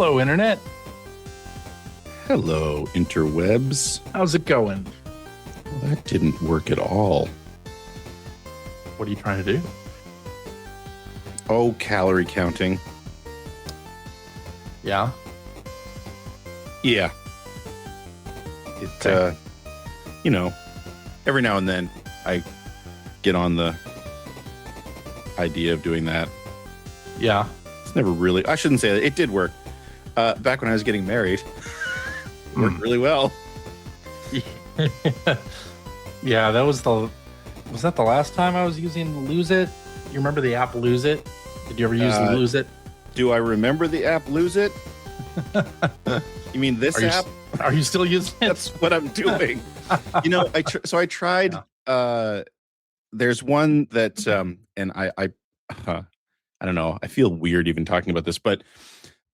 Hello, Internet. Hello, interwebs. How's it going? Well, that didn't work at all. What are you trying to do? Oh, calorie counting. Yeah. Yeah. It, Okay. Every now and then I get on the idea of doing that. Yeah. It's never really, I shouldn't say that. It did work. Back when I was getting married, it worked really well. Yeah, was that the last time I was using Lose It? You remember the app Lose It? Did you ever use Lose It? Do I remember the app Lose It? You mean this app? Are you still using it? That's what I'm doing. I tried. Yeah. There's one that, and I don't know. I feel weird even talking about this, but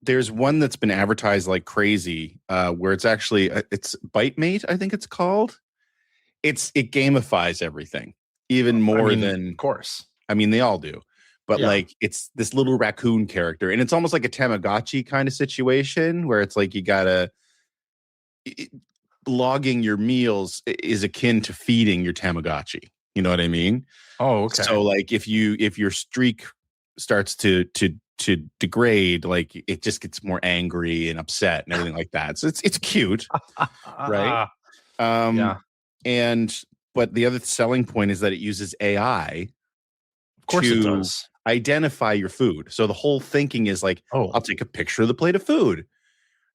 there's one that's been advertised like crazy, where it's actually it's BiteMate, I think it's called. It gamifies everything even more than, of course. I mean, they all do, but Yeah. like it's this little raccoon character, and it's almost like a Tamagotchi kind of situation where it's like you gotta. Logging your meals is akin to feeding your Tamagotchi. You know what I mean? Oh, okay. So like if your streak starts to degrade, like it just gets more angry and upset and everything like that. So it's cute, right? Yeah. But the other selling point is that it uses AI. Of course it does. Identify your food. So the whole thinking is like, I'll take a picture of the plate of food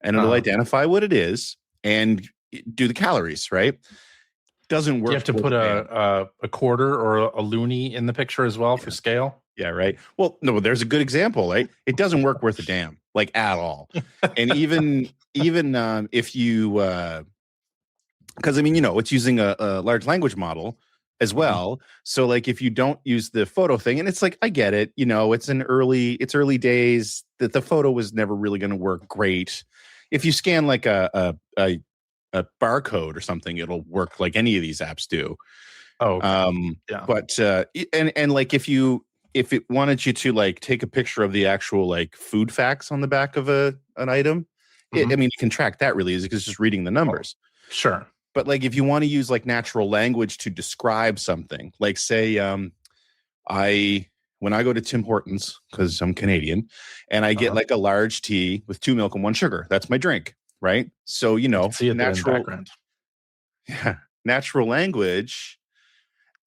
and it'll identify what it is and do the calories, right? Doesn't work. You have to put a quarter or a loonie in the picture as well for scale. Yeah, right. Well, no, there's a good example, right? It doesn't work worth a damn, like at all. And even if you, because I mean, it's using a large language model as well. So like if you don't use the photo thing, and it's like, I get it, it's early days, that the photo was never really going to work great. If you scan like a barcode or something, it'll work like any of these apps do. Oh, okay. Yeah. But and like if it wanted you to like take a picture of the actual like food facts on the back of an item, I mean, you can track that really easy because it's just reading the numbers. Oh, sure. But like if you want to use like natural language to describe something, like say when I go to Tim Hortons, because I'm Canadian, and I get like a large tea with 2 milk and 1 sugar. That's my drink, right? So see it natural in the background. Yeah, natural language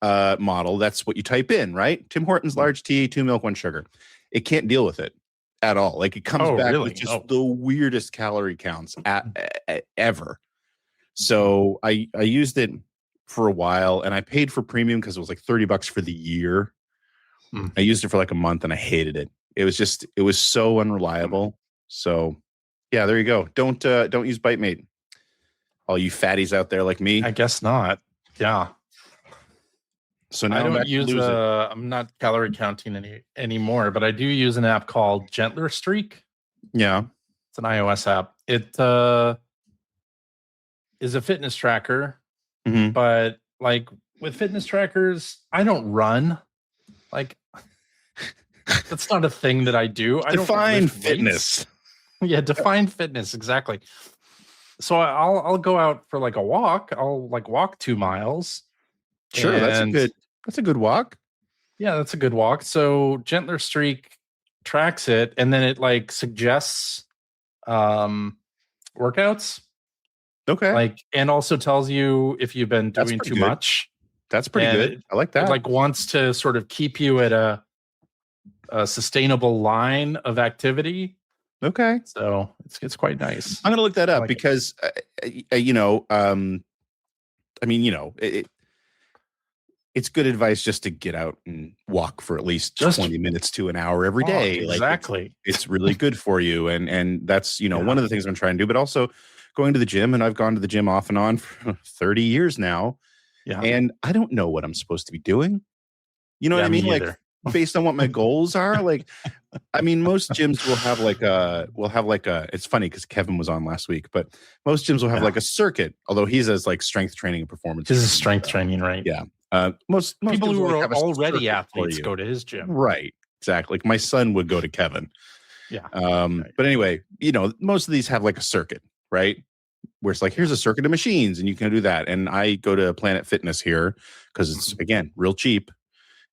model. That's what you type in, right? Tim Hortons large tea, 2 milk, 1 sugar. It can't deal with it at all. Like it comes back with just the weirdest calorie counts ever. So I used it for a while, and I paid for premium because it was like $30 for the year. I used it for like a month and I hated it. It was so unreliable. So yeah, there you go. Don't use BiteMate. All you fatties out there like me. I guess not. Yeah. So now I'm not calorie counting anymore, but I do use an app called Gentler Streak. Yeah. It's an iOS app. It is a fitness tracker, but like with fitness trackers, I don't run. Like that's not a thing that I do. Define fitness. Yeah, define fitness, exactly. So I'll go out for like a walk. I'll like walk 2 miles. Sure, that's a good walk. Yeah, that's a good walk. So Gentler Streak tracks it, and then it like suggests workouts. Okay. Like, and also tells you if you've been doing too much. That's pretty good. I like that. It like wants to sort of keep you at a sustainable line of activity. Okay. So it's quite nice. I'm going to look that up because, it's good advice just to get out and walk for at least 20 minutes to an hour every day. Exactly. Like it's really good for you. And that's, one of the things I'm trying to do, but also going to the gym. And I've gone to the gym off and on for 30 years now. Yeah. And I don't know what I'm supposed to be doing. You know what I mean? Like based on what my goals are. Like, I mean, most gyms will have like a, it's funny because Kevin was on last week, but most gyms will have like a circuit, although he's as like strength training and performance. This is strength training, right? Yeah. Most people who are already athletes go to his gym. Right. Exactly. Like my son would go to Kevin. Yeah. But anyway, most of these have like a circuit, right? Where it's like, here's a circuit of machines and you can do that. And I go to Planet Fitness here because it's, again, real cheap.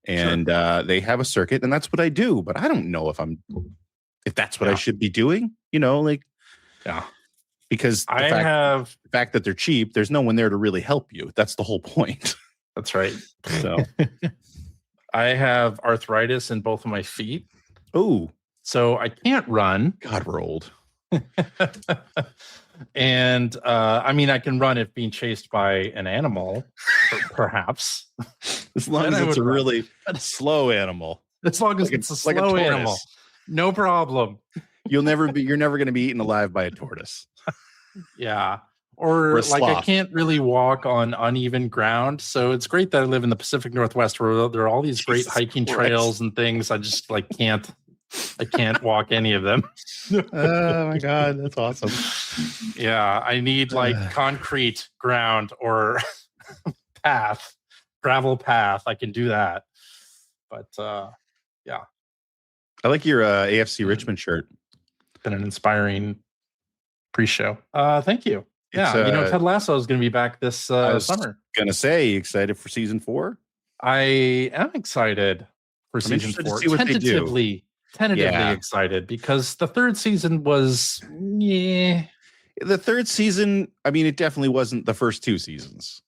And they have a circuit and that's what I do. But I don't know if that's what I should be doing, because the fact that they're cheap, there's no one there to really help you. That's the whole point. That's right. So I have arthritis in both of my feet. Oh, so I can't run. God, we're old. And I can run if being chased by an animal, perhaps. As long as it's a really slow animal. As long as it's a slow animal. No problem. You're never going to be eaten alive by a tortoise. Yeah. Or like I can't really walk on uneven ground. So it's great that I live in the Pacific Northwest where there are all these great hiking trails and things. I just can't walk any of them. Oh my God, that's awesome. Yeah, I need concrete ground or gravel path. I can do that. But yeah. I like your AFC Richmond shirt. Been an inspiring pre-show. Thank you. Yeah, Ted Lasso is going to be back this summer. Gonna say, excited for season 4? I am excited for season 4. Tentatively excited because the third season was The third season, it definitely wasn't the first 2 seasons.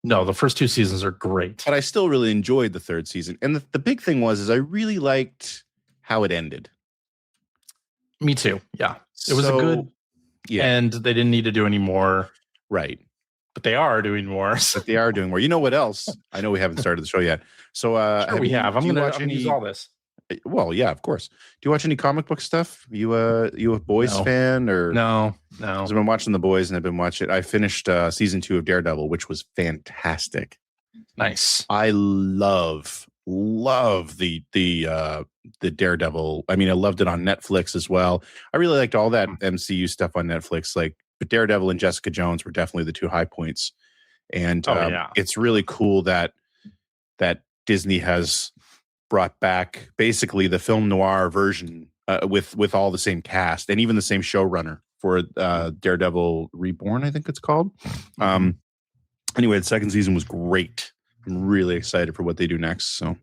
No, the first 2 seasons are great. But I still really enjoyed the third season. And the big thing was I really liked how it ended. Me too. Yeah. It was a good and they didn't need to do any more. Right. But they are doing more. But they are doing more. You know what else? I know we haven't started the show yet. So sure we have. I'm going to use all this. Well, yeah, of course. Do you watch any comic book stuff? You a Boys fan or no? I've been watching The Boys and I've been watching. I finished season 2 of Daredevil, which was fantastic. Nice. I love the Daredevil. I loved it on Netflix as well. I really liked all that MCU stuff on Netflix. But Daredevil and Jessica Jones were definitely the 2 high points. And it's really cool that Disney has brought back basically the film noir version with all the same cast and even the same showrunner for Daredevil Reborn, I think it's called. Anyway, the second season was great. I'm really excited for what they do next. So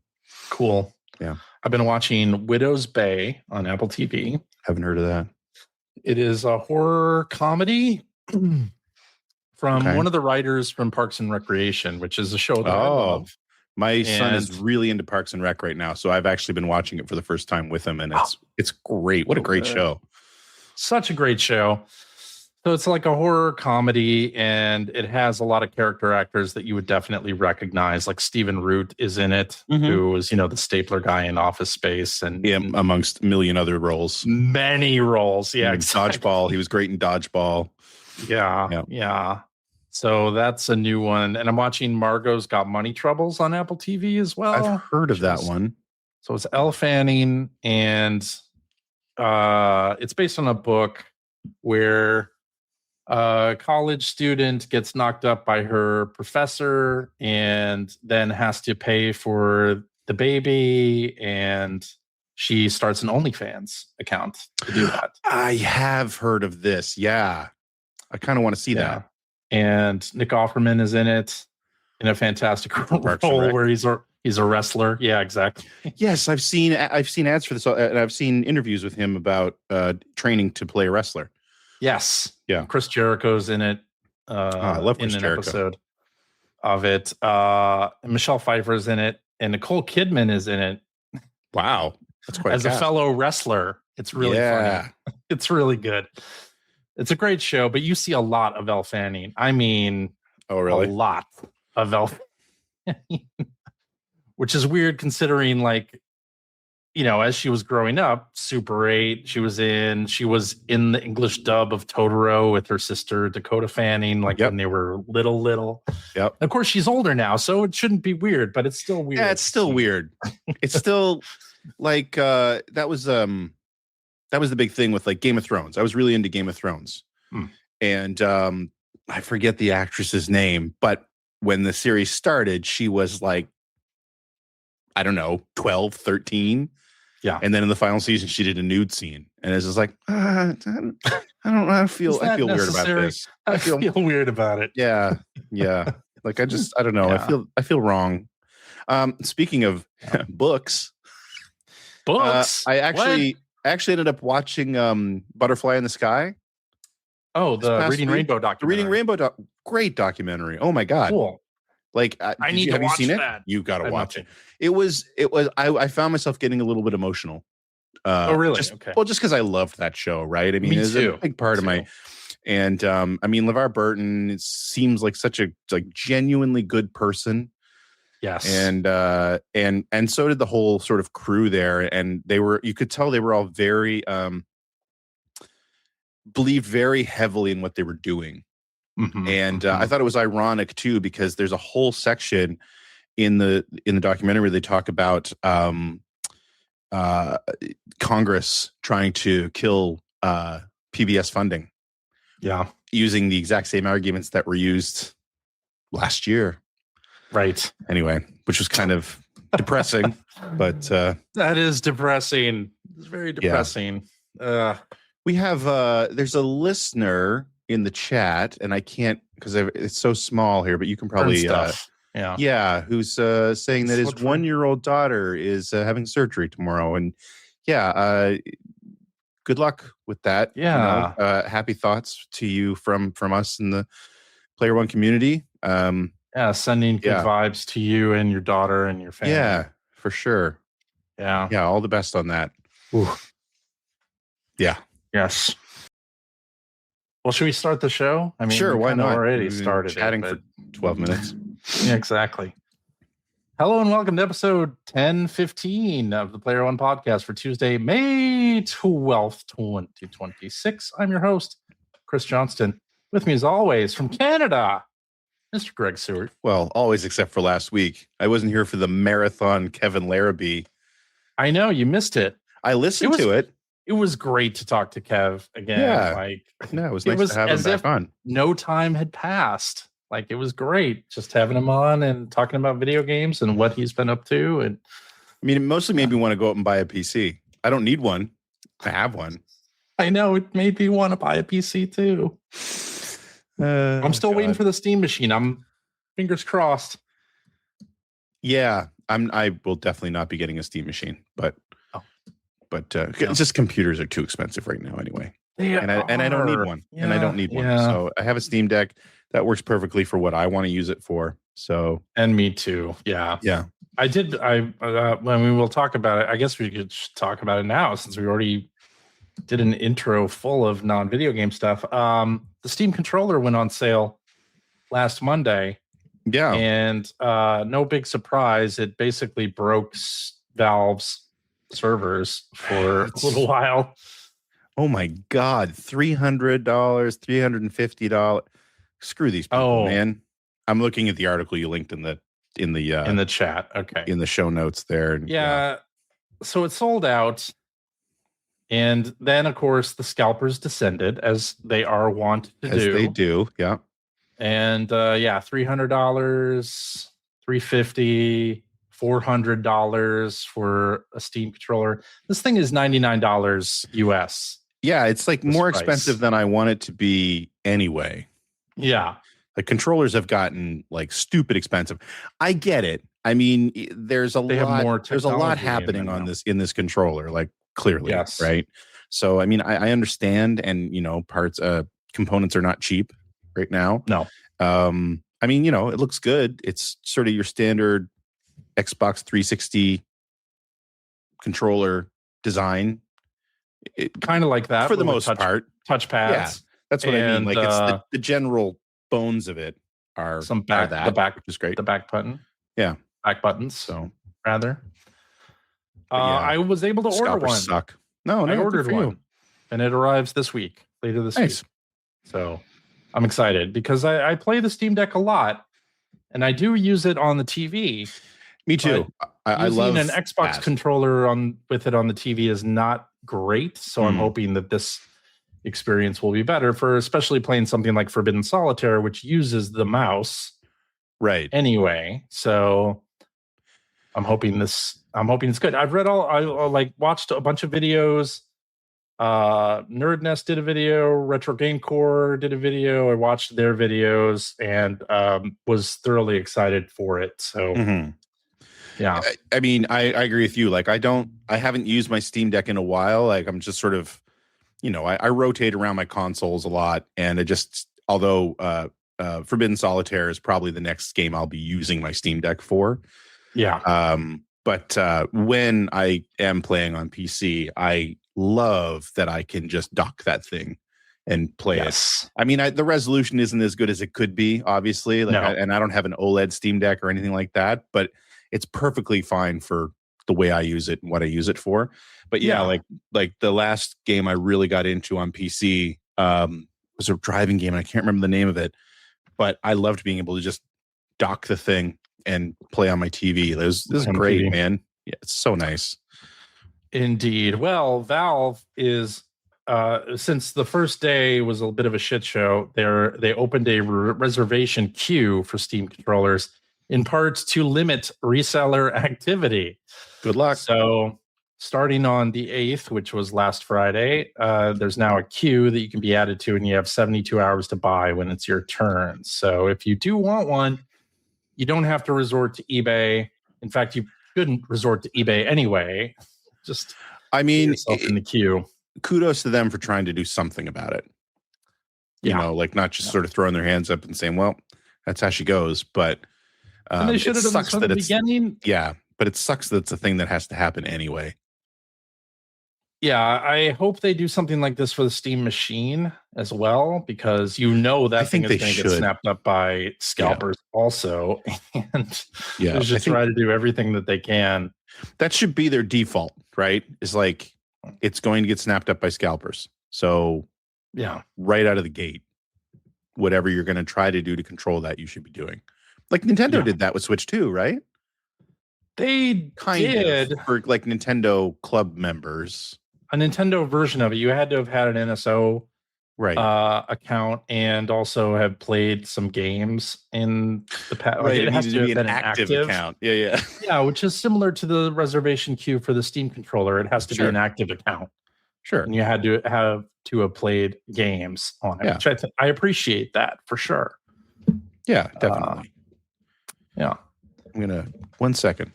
cool. Yeah. I've been watching Widow's Bay on Apple TV. Haven't heard of that. It is a horror comedy from one of the writers from Parks and Recreation, which is a show that I love. My son is really into Parks and Rec right now, so I've actually been watching it for the first time with him, and it's great. What a great show. Such a great show. So it's like a horror comedy, and it has a lot of character actors that you would definitely recognize. Like Stephen Root is in it, who was, the stapler guy in Office Space, and amongst a million other roles. Many roles, yeah. Exactly. Dodgeball, he was great in Dodgeball. Yeah. So that's a new one, and I'm watching Margot's Got Money Troubles on Apple TV as well. I've heard of that one. So it's Elle Fanning, and it's based on a book where a college student gets knocked up by her professor and then has to pay for the baby, and she starts an OnlyFans account to do that. I have heard of this. Yeah. I kind of want to see that. And Nick Offerman is in it in a fantastic role where he's a wrestler. Yeah, exactly. Yes, I've seen ads for this, and I've seen interviews with him about training to play a wrestler. Yes. Yeah. Chris Jericho's in it. I love Chris Jericho. Episode of it. Michelle Pfeiffer's in it, and Nicole Kidman is in it. Wow. That's quite as a fellow wrestler. It's really funny. It's really good. It's a great show, but you see a lot of Elle Fanning. Oh, really? A lot of Elle Fanning, which is weird considering, as she was growing up, Super 8, she was in the English dub of Totoro with her sister Dakota Fanning, when they were little. Yep. And of course, she's older now, so it shouldn't be weird, but it's still weird. Yeah, it's still weird. It's still that was the big thing with Game of Thrones. I was really into Game of Thrones. And I forget the actress's name, but when the series started, she was I don't know, 12, 13. Yeah. And then in the final season, she did a nude scene, and it's just like, I don't know. I feel weird about this. I feel weird about it. Yeah. Like I don't know. Yeah. I feel wrong. Speaking of books, I actually ended up watching Butterfly in the Sky. Oh, the Reading Rainbow documentary. The Reading Rainbow great documentary. Oh my God. Cool. Like I need to watch that. You got to watch it. It was I found myself getting a little bit emotional. Oh, really? Okay. Well, just because I loved that show, right? I mean, it's a big part of my. And I mean, LeVar Burton seems like such a genuinely good person. Yes. And so did the whole sort of crew there, and you could tell they were all very believed very heavily in what they were doing. Mm-hmm, and I thought it was ironic too, because there's a whole section in the documentary where they talk about Congress trying to kill PBS funding. Yeah. Using the exact same arguments that were used last year. Right. Anyway, which was kind of depressing, but that is depressing. It's very depressing. Yeah. We have there's a listener in the chat, and I can't because it's so small here, but you can probably who's saying that his 1-year-old daughter is having surgery tomorrow, and good luck with that. Yeah. Happy thoughts to you from us in the Player One community. Sending good vibes to you and your daughter and your family. Yeah, for sure. Yeah. Yeah, all the best on that. Ooh. Yeah. Yes. Well, should we start the show? I mean, sure, why not? Already started chatting for 12 minutes. Yeah, exactly. Hello and welcome to episode 1015 of the Player One podcast for Tuesday, May 12th, 2026. I'm your host, Chris Johnston. With me as always from Canada, Mr. Greg Seward. Well, always except for last week. I wasn't here for the marathon Kevin Larrabee. I know, you missed it. I listened to it. It was great to talk to Kev again. Yeah. It was nice to have him back on. No time had passed. Like, it was great just having him on and talking about video games and what he's been up to. And I mean, it mostly made me want to go out and buy a PC. I don't need one. I have one. I know, it made me want to buy a PC too. I'm still waiting for the Steam machine. I'm fingers crossed. Yeah, I will definitely not be getting a Steam machine, but it's just computers are too expensive right now anyway. And I don't need one. Yeah, and I don't need one. So I have a Steam Deck that works perfectly for what I want to use it for. So and me too. Yeah. Yeah. When we will talk about it, I guess we could talk about it now since we already did an intro full of non-video game stuff. The Steam controller went on sale last Monday. Yeah. And no big surprise, it basically broke Valve's servers for a little while. Oh my God, $300, $350. Screw these people, man. I'm looking at the article you linked in the chat. Okay. In the show notes there. Yeah. So it sold out. And then, of course, the scalpers descended, as they are wont to do. As they do, yeah. And $300, $350, $400 for a Steam controller. This thing is $99 US. Yeah, it's like more expensive than I want it to be anyway. Yeah. The controllers have gotten like stupid expensive. I get it. I mean, there's a lot happening on in this controller, like clearly, yes. Right? So, I mean, I understand, and components are not cheap right now. No. I mean, it looks good. It's sort of your standard Xbox 360 controller design. Kind of like that for the most part. Touchpads. Yeah, that's what I mean. Like it's the general bones of it are the back, which is great. The back button. Yeah, back buttons. So rather, I was able to order one. Suck. No, I ordered one, and it arrives later this week. So I'm excited because I play the Steam Deck a lot, and I do use it on the TV. Me too. I love an Xbox controller with it on the TV is not great, so I'm hoping that this experience will be better for especially playing something like Forbidden Solitaire, which uses the mouse right anyway. So I'm hoping this I'm hoping it's good. I've read I like watched a bunch of videos. Nerd Nest did a video, Retro Game Core did a video. I watched their videos and was thoroughly excited for it. So yeah. I mean, I agree with you. Like I haven't used my Steam Deck in a while. Like I'm just sort of, I rotate around my consoles a lot, and it just, although Forbidden Solitaire is probably the next game I'll be using my Steam Deck for. Yeah. But when I am playing on PC, I love that I can just dock that thing and play it. I mean, the resolution isn't as good as it could be, obviously. Like, and I don't have an OLED Steam Deck or anything like that, but it's perfectly fine for the way I use it and what I use it for. But yeah, like the last game I really got into on PC was a driving game, and I can't remember the name of it, but I loved being able to just dock the thing and play on my TV. This is great, man. Yeah, it's so nice. Indeed. Well, Valve is since the first day was a bit of a shit show, they opened a reservation queue for Steam controllers, in part to limit reseller activity. Good luck. So starting on the 8th, which was last Friday, there's now a queue that you can be added to, and you have 72 hours to buy when it's your turn. So if you do want one, you don't have to resort to eBay. In fact, you shouldn't resort to eBay anyway. Just get yourself in the queue. Kudos to them for trying to do something about it. You know, like not just sort of throwing their hands up and saying, well, that's how she goes. But and they should have done this from the beginning. Yeah, but it sucks that it's a thing that has to happen anyway. Yeah, I hope they do something like this for the Steam machine as well, because that thing is going to get snapped up by scalpers also, and they just try to do everything that they can. That should be their default, right? Is like it's going to get snapped up by scalpers. So yeah, right out of the gate, whatever you're going to try to do to control that, you should be doing. Like Nintendo did that with Switch 2, right? They did for like Nintendo Club members. A Nintendo version of it. You had to have had an NSO account and also have played some games in the past. Right, it has to be an active account. Yeah. Yeah, which is similar to the reservation queue for the Steam controller. It has to be an active account. Sure. And you had to have played games on it, which I appreciate that for sure. Yeah, definitely. Yeah. I'm going to 1 second.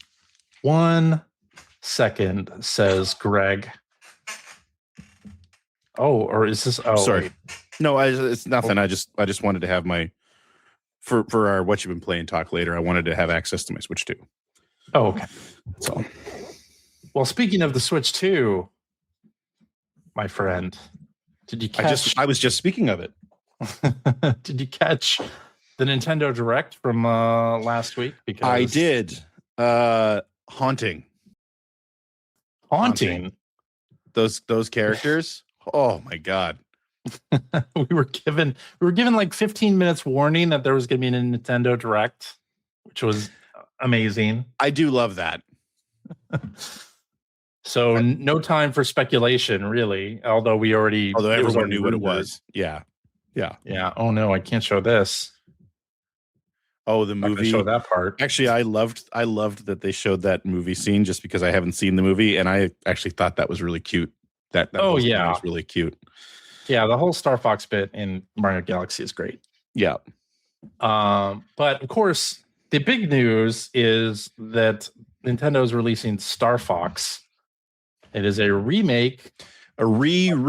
1 second, says Greg. Oh, or is this? Oh, sorry. Wait. No, it's nothing. I just wanted to have my for our what you've been playing talk later. I wanted to have access to my Switch 2. Oh, okay. That's all. Well, speaking of the Switch 2, my friend, did you catch? I was just speaking of it. Did you catch the Nintendo Direct from last week? Because I did. Haunting. Those characters. Oh my god. we were given like 15 minutes warning that there was going to be a Nintendo Direct, which was amazing. I do love that. So no time for speculation, really. Although everyone knew what it was. Yeah. Oh no, I can't show this. Oh, the movie. Show that part. Actually, I loved that they showed that movie scene, just because I haven't seen the movie, and I actually thought that was really cute. That was really cute. Yeah, the whole Star Fox bit in Mario Galaxy is great. Yeah. But of course, the big news is that Nintendo is releasing Star Fox. It is a remake. A remake.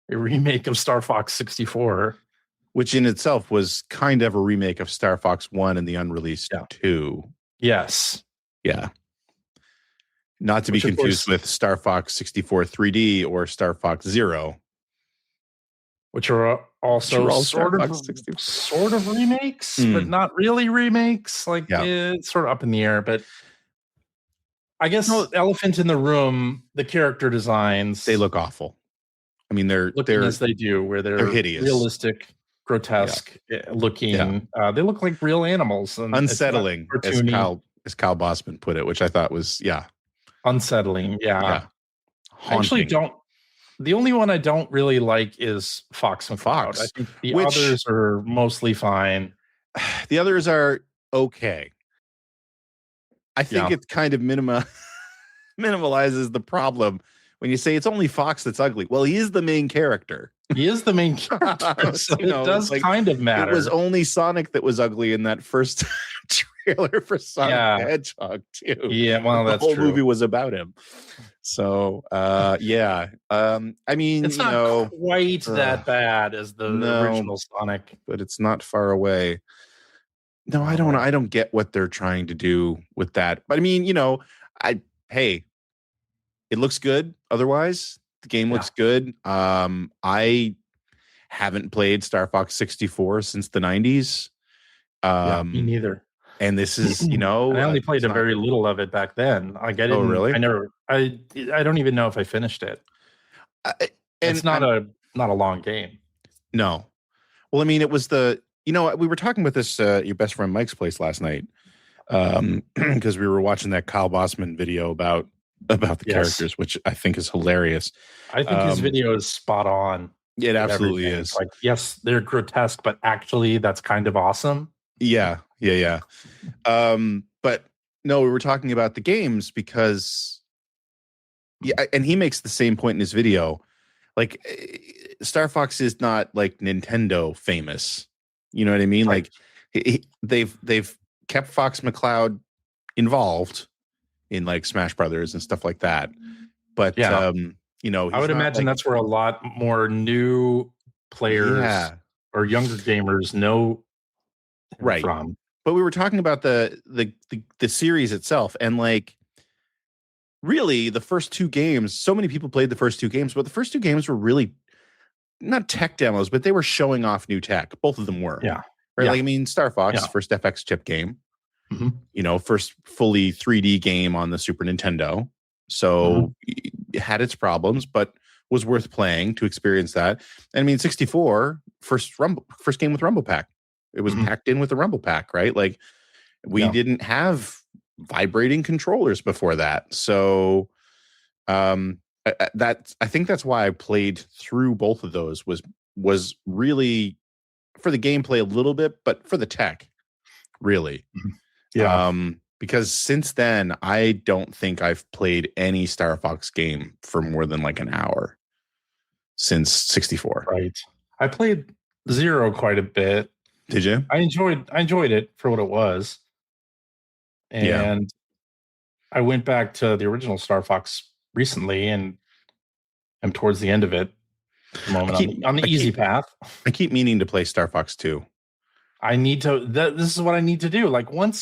A remake of Star Fox 64. Which in itself was kind of a remake of Star Fox 1 and the unreleased 2. Yes. Yeah. Not to be confused with Star Fox 64 3D or Star Fox Zero. Which are also sort of remakes, but not really remakes. Like it's sort of up in the air. But I guess elephant in the room, the character designs. They look awful. I mean, they're as they do, where they're hideous, realistic, grotesque looking. Yeah. They look like real animals. And unsettling, as Kyle Bossman put it, which I thought was unsettling. Yeah. I actually don't. The only one I don't really like is Fox and Fox. I think the others are mostly fine. The others are okay. I think it kind of minimalizes the problem when you say it's only Fox that's ugly. Well, he is the main character. He is the main character, so it does kind of matter. It was only Sonic that was ugly in that first trailer for Sonic the Hedgehog too. Yeah, well, the that's whole true. movie was about him. So, yeah. I mean, it's not quite that bad as the original Sonic, but it's not far away. No, I don't get what they're trying to do with that. But I mean, it looks good. Otherwise, the game looks good. I haven't played Star Fox 64 since the 90s. Me neither. And this is, I only played a very little of it back then. Like I didn't. Oh, really? I don't even know if I finished it. It's not a long game. No. Well, I mean, it was we were talking about this at your best friend Mike's place last night, because we were watching that Kyle Bossman video about the characters, which I think is hilarious. I think his video is spot on. It absolutely is. Like, yes, they're grotesque, but actually, that's kind of awesome. Yeah. But no, we were talking about the games because, and he makes the same point in his video. Like, Star Fox is not like Nintendo famous. You know what I mean? Right. Like, they've kept Fox McCloud involved in like Smash Brothers and stuff like that. But I would imagine that's where a lot more new players or younger gamers know from. But we were talking about the series itself, and like, really, the first two games, so many people played the first two games, but the first two games were really not tech demos, but they were showing off new tech. Both of them were. Yeah. Right. Like, I mean, Star Fox, first FX chip game, first fully 3D game on the Super Nintendo. So it had its problems, but was worth playing to experience that. And I mean, 64, first game with Rumble Pack. It was packed in with the Rumble Pack, right? Like, we didn't have vibrating controllers before that. So I think that's why I played through both of those, was really for the gameplay a little bit, but for the tech, really. Because since then, I don't think I've played any Star Fox game for more than like an hour since 64. Right. I played Zero quite a bit. Did you? I enjoyed it for what it was. And I went back to the original Star Fox recently, and I'm towards the end of it at the moment, on the easy path. I keep meaning to play Star Fox 2. I need to. This is what I need to do. Like, when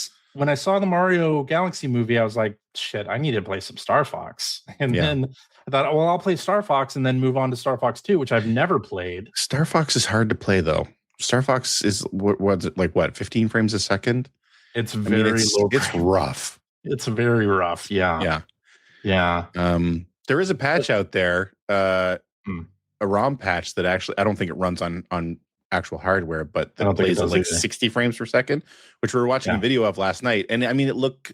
I saw the Mario Galaxy movie, I was like, shit, I need to play some Star Fox. And then I thought, well, I'll play Star Fox and then move on to Star Fox 2, which I've never played. Star Fox is hard to play, though. Star Fox is, what's it, like, 15 frames a second? It's very low. It's rough. It's very rough. Yeah. There is a patch out there, a ROM patch that actually, I don't think it runs on actual hardware, but that plays at like 60 frames per second, which we were watching a video of last night. And I mean, it looked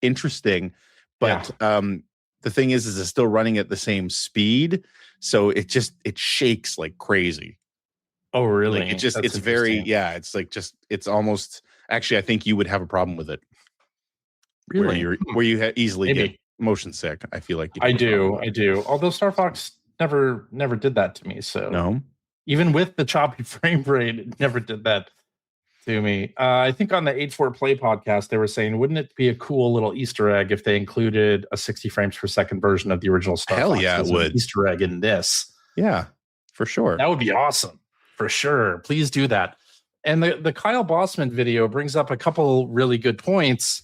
interesting, but the thing is it's still running at the same speed. So it shakes like crazy. Oh, really? Like it's very, it's almost, actually, I think you would have a problem with it. Really? Where you easily get motion sick. I feel like I do. Although Star Fox never did that to me. So no, even with the choppy frame rate, it never did that to me. I think on the 8-4 Play podcast, they were saying, wouldn't it be a cool little Easter egg if they included a 60 frames per second version of the original Star Fox? Hell yeah, it would. Easter egg in this. Yeah, for sure. That would be awesome. For sure. Please do that. And the Kyle Bossman video brings up a couple really good points,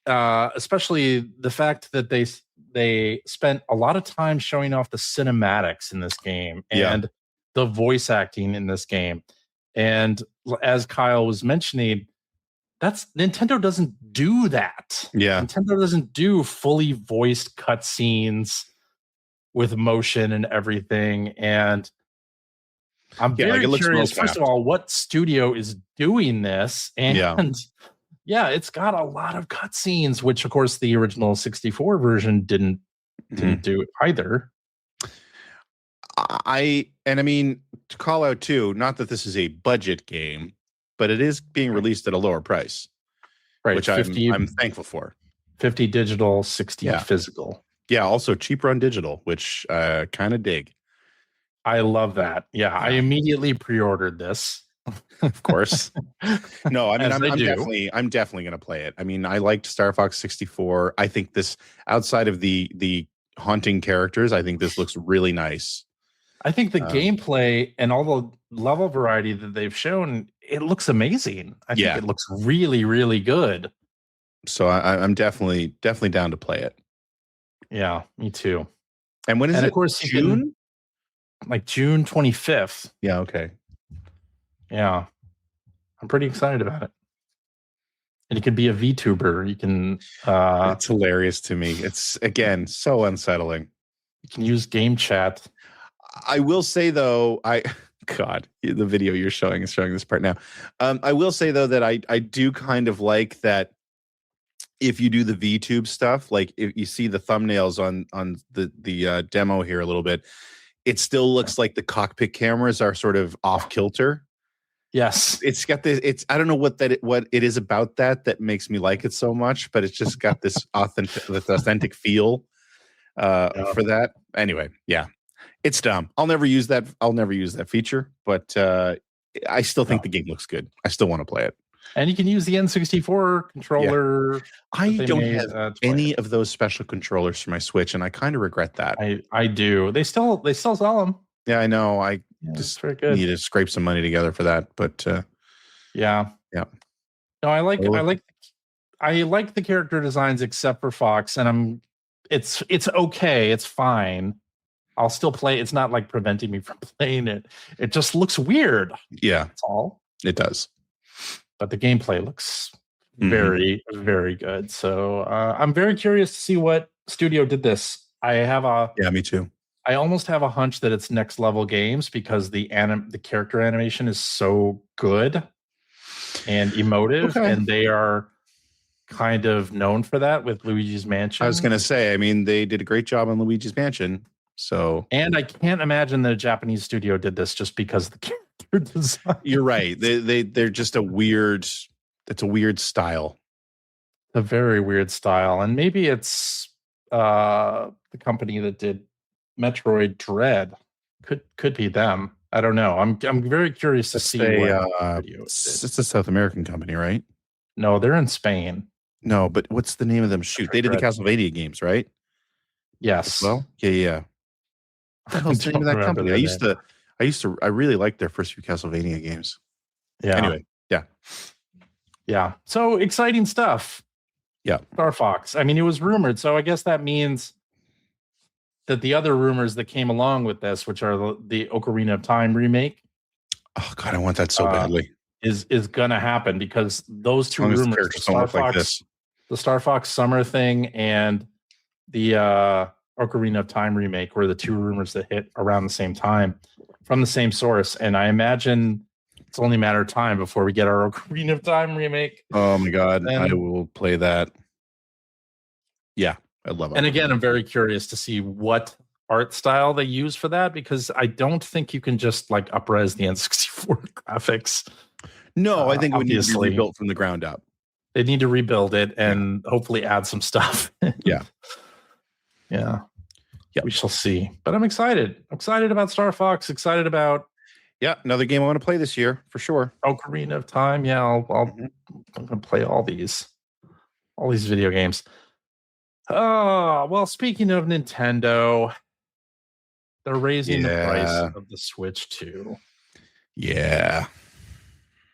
especially the fact that they spent a lot of time showing off the cinematics in this game and the voice acting in this game. And as Kyle was mentioning, Nintendo doesn't do that. Yeah. Nintendo doesn't do fully voiced cutscenes with motion and everything. And I'm very curious, first of all, what studio is doing this? And it's got a lot of cutscenes, which of course the original 64 version didn't do either. I mean, to call out too, not that this is a budget game, but it is being released at a lower price. Right. which 50, I'm thankful for. 50 digital, 60 physical. Yeah, also cheaper on digital, which kind of dig. I love that. Yeah, I immediately pre-ordered this. Of course. No, I mean, I'm definitely going to play it. I mean, I liked Star Fox 64. I think this, outside of the haunting characters, I think this looks really nice. I think the gameplay and all the level variety that they've shown, it looks amazing. I think it looks really, really good. So I'm definitely down to play it. Yeah, me too. And when is it? Of course, June? Like June 25th. Yeah, okay. Yeah. I'm pretty excited about it. And you could be a VTuber. You can it's hilarious to me. It's, again, so unsettling. You can use game chat. I will say though, God, the video you're showing is showing this part now. I will say though that I do kind of like that. If you do the VTube stuff, like if you see the thumbnails on the demo here a little bit, it still looks like the cockpit cameras are sort of off kilter. Yes, it's got this. I don't know what it is about that makes me like it so much, but it's just got this authentic feel for that. Anyway, yeah, it's dumb. I'll never use that feature, but I still think the game looks good. I still want to play it. And you can use the N64 controller. Yeah. I don't have any of those special controllers for my Switch, and I kind of regret that. I do. They still sell them. Yeah, I know. I just need to scrape some money together for that. But yeah. No, I like the character designs except for Fox, and it's okay. It's fine. I'll still play. It's not like preventing me from playing it. It just looks weird. Yeah, that's all. It does. But the gameplay looks very, very good. So I'm very curious to see what studio did this. Me too. I almost have a hunch that it's Next Level Games because the character animation is so good and emotive, and they are kind of known for that with Luigi's Mansion. I was going to say, I mean, they did a great job on Luigi's Mansion. So, and I can't imagine that a Japanese studio did this just because of the character design. You're right. They're just it's a weird style. A very weird style. And maybe it's the company that did Metroid Dread. Could be them. I don't know. I'm very curious to see what it's a South American company, right? No, they're in Spain. No, but what's the name of them? Shoot, they did the Castlevania games, right? Yes. Well, yeah. What the hell's the name of that company? I really liked their first few Castlevania games. Yeah. Anyway, yeah. So exciting stuff. Yeah. Star Fox. I mean, it was rumored, so I guess that means that the other rumors that came along with this, which are the Ocarina of Time remake. Oh God, I want that so badly. Is gonna happen because those two rumors, the Star Fox Summer thing and the Ocarina of Time remake were the two rumors that hit around the same time from the same source. And I imagine it's only a matter of time before we get our Ocarina of Time remake. Oh my God, I will play that. Yeah, I love it. And again, I'm very curious to see what art style they use for that, because I don't think you can just like up-res the N64 graphics. No, I think it would need to be rebuilt from the ground up. They need to rebuild it and hopefully add some stuff. Yeah. We shall see. But I'm excited. Excited about Star Fox. Excited about another game I want to play this year for sure. Ocarina of Time. Yeah, I'm gonna play all these video games. Oh, well, speaking of Nintendo, they're raising the price of the Switch too. Yeah.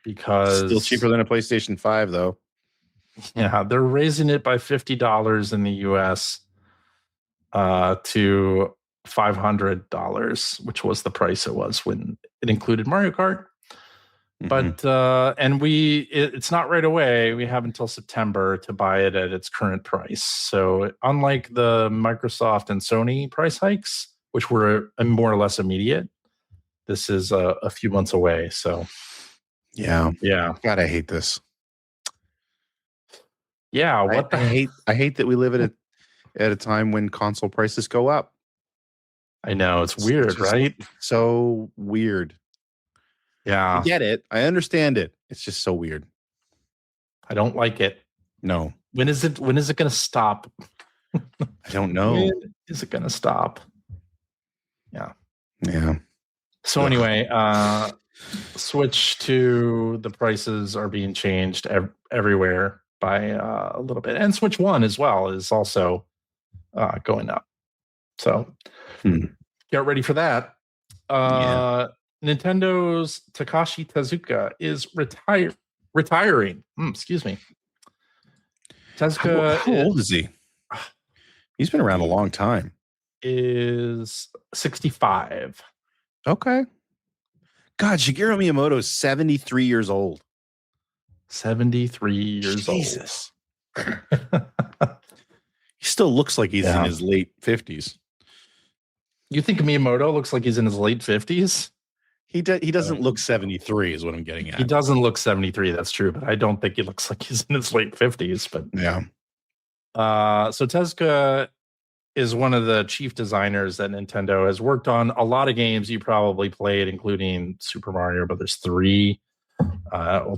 Because still cheaper than a PlayStation 5 though. Yeah, they're raising it by $50 in the US to $500, which was the price it was when it included Mario Kart. But and it's not right away. We have until September to buy it at its current price. So unlike the Microsoft and Sony price hikes, which were more or less immediate, this is a few months away. So yeah. God, I hate this. Yeah, I hate that we live at a time when console prices go up. I know, it's weird, right? So weird. Yeah. I get it. I understand it. It's just so weird. I don't like it. No. When is it going to stop? I don't know. When is it going to stop? Yeah. So anyway, Switch 2, the prices are being changed everywhere by a little bit, and Switch 1 as well is also going up. So get ready for that. Nintendo's Takashi Tezuka is retiring. Excuse me. Tezuka, how old is he? He's been around a long time. Is 65. Okay. God, Shigeru Miyamoto is 73 years old. 73 years Jesus. Old. He still looks like he's in his late 50s. You think Miyamoto looks like he's in his late 50s? He doesn't look 73 is what I'm getting at. He doesn't look 73, that's true, but I don't think he looks like he's in his late 50s. But yeah. So Tezuka is one of the chief designers that Nintendo has worked on a lot of games you probably played, including Super Mario Brothers 3,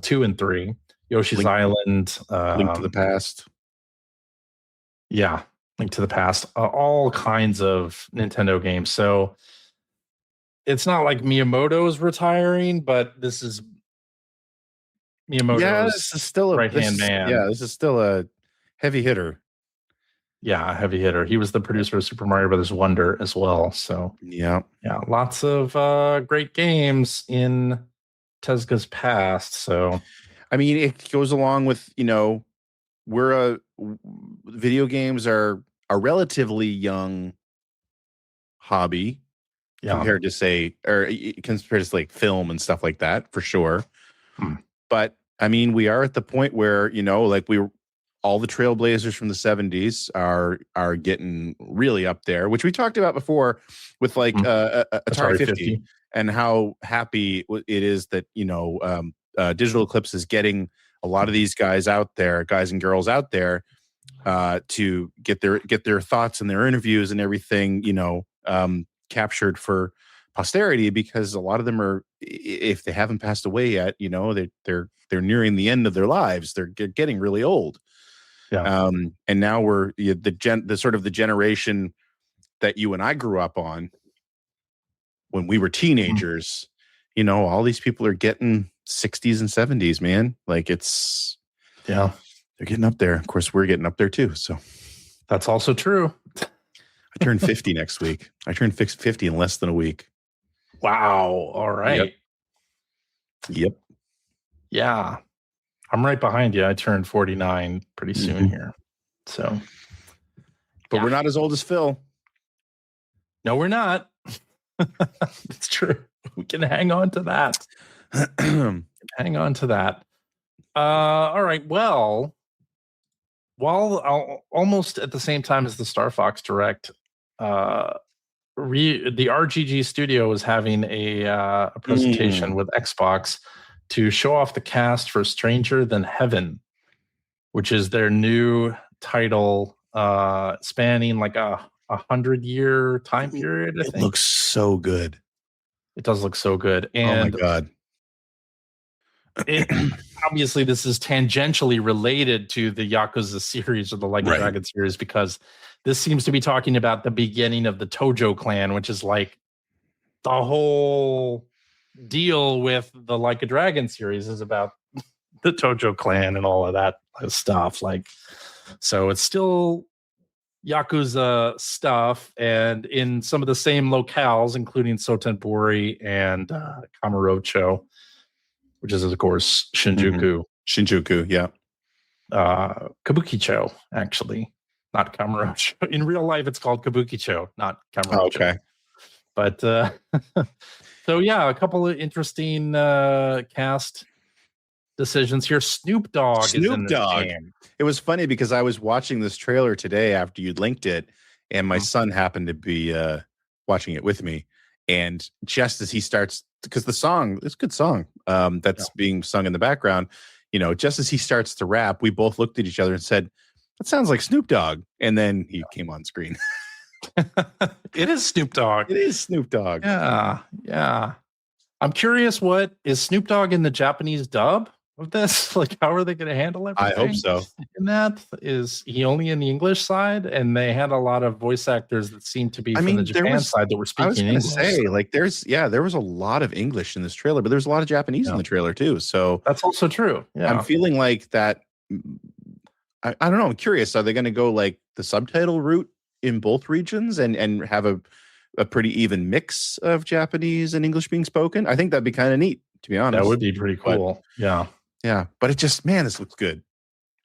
2 and 3, Yoshi's Island, Link to the Past. Yeah, Link to the Past, all kinds of Nintendo games. So it's not like Miyamoto is retiring, but this is Miyamoto's this is still a right-hand man. Yeah, this is still a heavy hitter. Yeah, heavy hitter. He was the producer of Super Mario Brothers Wonder as well. So yeah, lots of great games in Tezuka's past. So, I mean, it goes along with video games are a relatively young hobby compared to like film and stuff like that, for sure. But I mean, we are at the point where all the trailblazers from the 70s are getting really up there, which we talked about before with Atari 50 and how happy it is that Digital Eclipse is getting a lot of these guys and girls out there to get their thoughts and their interviews and everything captured for posterity, because a lot of them are, if they haven't passed away yet, they're nearing the end of their lives. They're getting really old. Yeah. And now we're the sort of the generation that you and I grew up on when we were teenagers. All these people are getting 60s and 70s, man. Like they're getting up there. Of course, we're getting up there too. So that's also true. I turned 50 next week. I turned 50 in less than a week. Wow. All right. Yep. Yeah. I'm right behind you. I turned 49 pretty soon here. So, but we're not as old as Phil. No, we're not. It's true. We can hang on to that. Hang on to that. All right. Well, while almost at the same time as the Star Fox Direct, the RGG studio was having a presentation with Xbox to show off the cast for Stranger Than Heaven, which is their new title, spanning like a 100-year time period. I think. It looks so good. It does look so good. And oh my God. Obviously, this is tangentially related to the Yakuza series or the LEGO Dragon series, because this seems to be talking about the beginning of the Tojo clan, which is like the whole deal with the Like a Dragon series is about the Tojo clan and all of that stuff. So it's still Yakuza stuff, and in some of the same locales, including Sotenbori and Kamurocho, which is of course Shinjuku. Shinjuku, yeah. Kabukicho, actually, not Kamurocho. In real life, it's called Kabukicho, not Kamurocho. Oh, okay. But so yeah, a couple of interesting cast decisions here. Snoop Dogg is in this game. It was funny because I was watching this trailer today after you'd linked it, and my son happened to be watching it with me. And just as he starts, because the song, it's a good song that's being sung in the background, just as he starts to rap, we both looked at each other and said, "That sounds like Snoop Dogg." And then he came on screen. It is Snoop Dogg. It is Snoop Dogg. Yeah. I'm curious, what is Snoop Dogg in the Japanese dub? of this? Like, how are they going to handle everything? I hope so. And that is he only in the English side, and they had a lot of voice actors that seemed to be from the Japan side that were speaking English. Say, like, there was a lot of English in this trailer, but there's a lot of Japanese in the trailer too. So that's also true. Yeah, I'm feeling like that. I don't know. I'm curious. Are they going to go like the subtitle route in both regions and have a pretty even mix of Japanese and English being spoken? I think that'd be kind of neat, to be honest. That would be pretty cool. But, yeah. But it just, man, this looks good.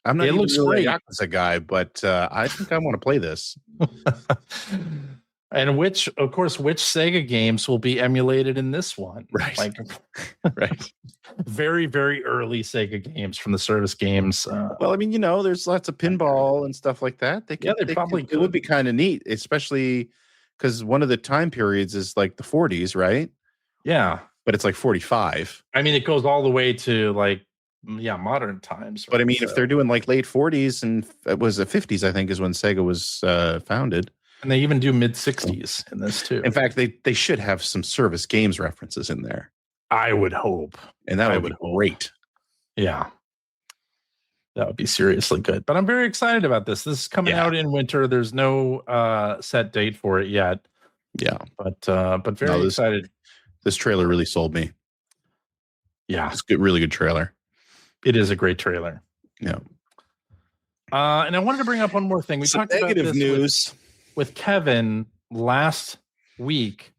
I'm not even really a Yakuza guy, but I think I want to play this. And which Sega games will be emulated in this one? Right. Like, right. Very, very early Sega games from the service games. Well, I mean, there's lots of pinball and stuff like that. They probably could. It would be kind of neat, especially because one of the time periods is like the 40s, right? Yeah. But it's like 45. I mean, it goes all the way to like, modern times. Right? But I mean, if they're doing like late 40s and it was the 50s, I think is when Sega was founded. And they even do mid 60s in this too. In fact, they should have some service games references in there. I would hope. And that would be great. Yeah. That would be seriously good. But I'm very excited about this. This is coming out in winter. There's no set date for it yet. Yeah. But very excited. This trailer really sold me. Yeah. It's a really good trailer. It is a great trailer. Yeah. And I wanted to bring up one more thing. We talked about this news with Kevin last week,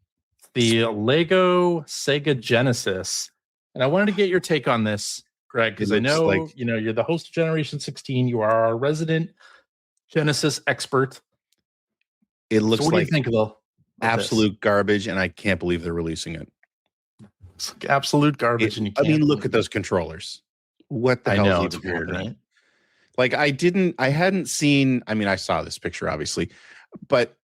the LEGO Sega Genesis. And I wanted to get your take on this, Greg, because I know, you're the host of Generation 16. You are our resident Genesis expert. It looks what do you think of absolute garbage, and I can't believe they're releasing it. It's like absolute garbage. And look at those controllers. What the hell is even weird, right? Like I hadn't seen, I saw this picture obviously, but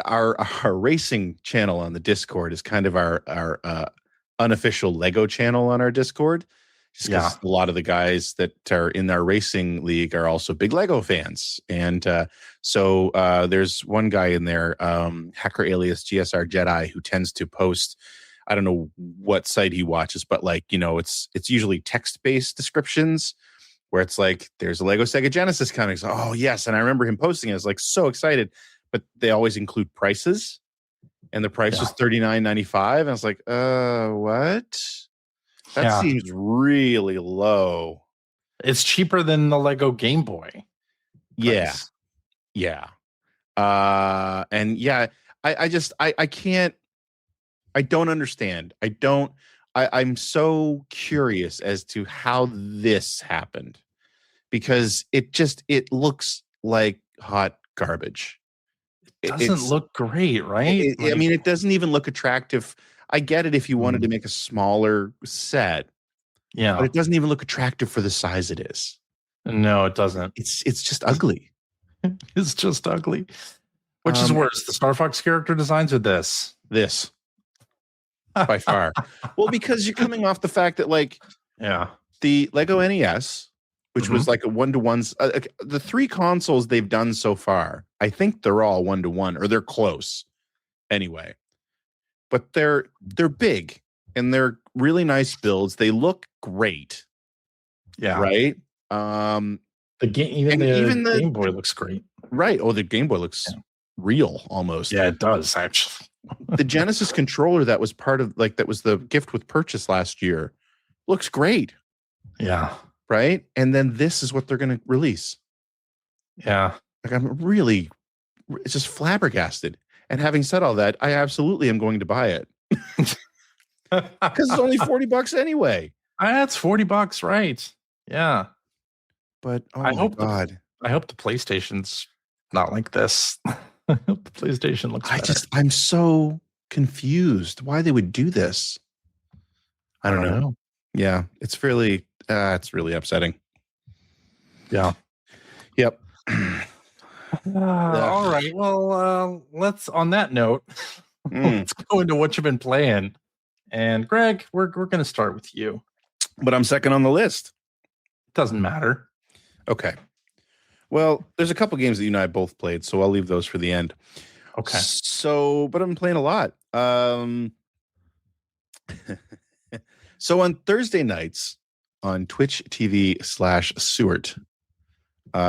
our racing channel on the Discord is kind of our unofficial Lego channel on our Discord. Just because a lot of the guys that are in our racing league are also big Lego fans. And so there's one guy in there, hacker alias GSR Jedi, who tends to post, I don't know what site he watches, but it's usually text-based descriptions where it's like, there's a LEGO Sega Genesis coming. So, oh, yes. And I remember him posting it. I was like so excited, but they always include prices. And the price was $39.95. And I was like, what? That seems really low. It's cheaper than the Lego Game Boy price. Yeah. I can't. I don't understand. I'm so curious as to how this happened, because it looks like hot garbage. It doesn't look great, right? It doesn't even look attractive. I get it if you wanted to make a smaller set. Yeah. But it doesn't even look attractive for the size it is. No, it doesn't. It's just ugly. It's just ugly. Which is worse, the Star Fox character designs or this? This. By far. Well, because you're coming off the fact that the Lego NES, which was like a 1-to-1, the 3 consoles they've done so far, I think they're all 1-to-1, or they're close anyway. But they're big and they're really nice builds. They look great. Yeah. Right? The Game Boy looks great. Right. Oh, the Game Boy looks real almost. Yeah, it does actually. The Genesis controller that was part of that was the gift with purchase last year looks great. Yeah. Right. And then this is what they're going to release. Yeah. Like it's just flabbergasted. And having said all that, I absolutely am going to buy it. Because it's only $40 anyway. That's $40, right? Yeah. But I hope the PlayStation's not like this. I hope the PlayStation looks better. I'm so confused why they would do this. I don't know. Yeah, it's really upsetting. Yeah. Yep. All right. Well, let's on that note, let's go into what you've been playing. And Greg, we're going to start with you. But I'm second on the list. Doesn't matter. Okay. Well, there's a couple games that you and I both played, so I'll leave those for the end. Okay. So, but I'm playing a lot. So on Thursday nights on Twitch TV/Sewart,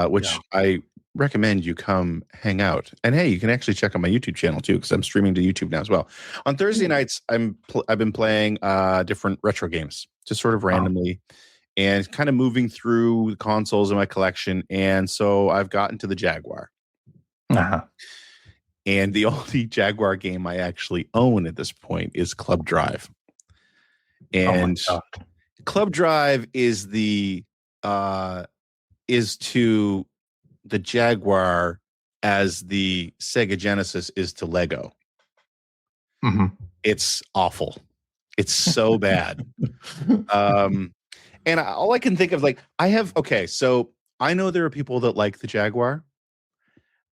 which I recommend you come hang out. And hey, you can actually check out my YouTube channel too, because I'm streaming to YouTube now as well. On Thursday nights, I've been playing different retro games, just sort of randomly, and kind of moving through the consoles in my collection. And so I've gotten to the Jaguar. And the only Jaguar game I actually own at this point is Club Drive. And Club Drive is to the Jaguar as the Sega Genesis is to Lego. It's awful. It's so bad. And all I can think of, so I know there are people that like the Jaguar.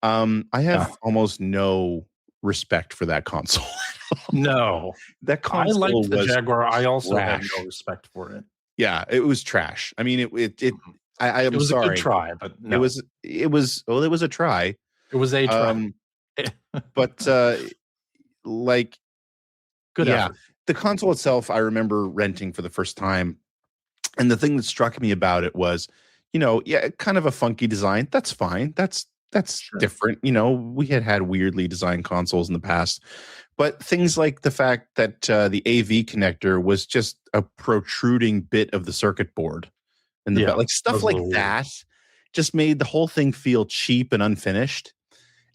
I have almost no respect for that console. No, that console I liked the Jaguar. I also trash. have no respect for it. Yeah, it was trash. I mean, it was sorry. A good try, but no. it was a try. It was a try. But good effort. The console itself, I remember renting for the first time, and the thing that struck me about it was, kind of a funky design. That's fine. That's different. We had weirdly designed consoles in the past, but things like the fact that the AV connector was just a protruding bit of the circuit board, and stuff like that just made the whole thing feel cheap and unfinished.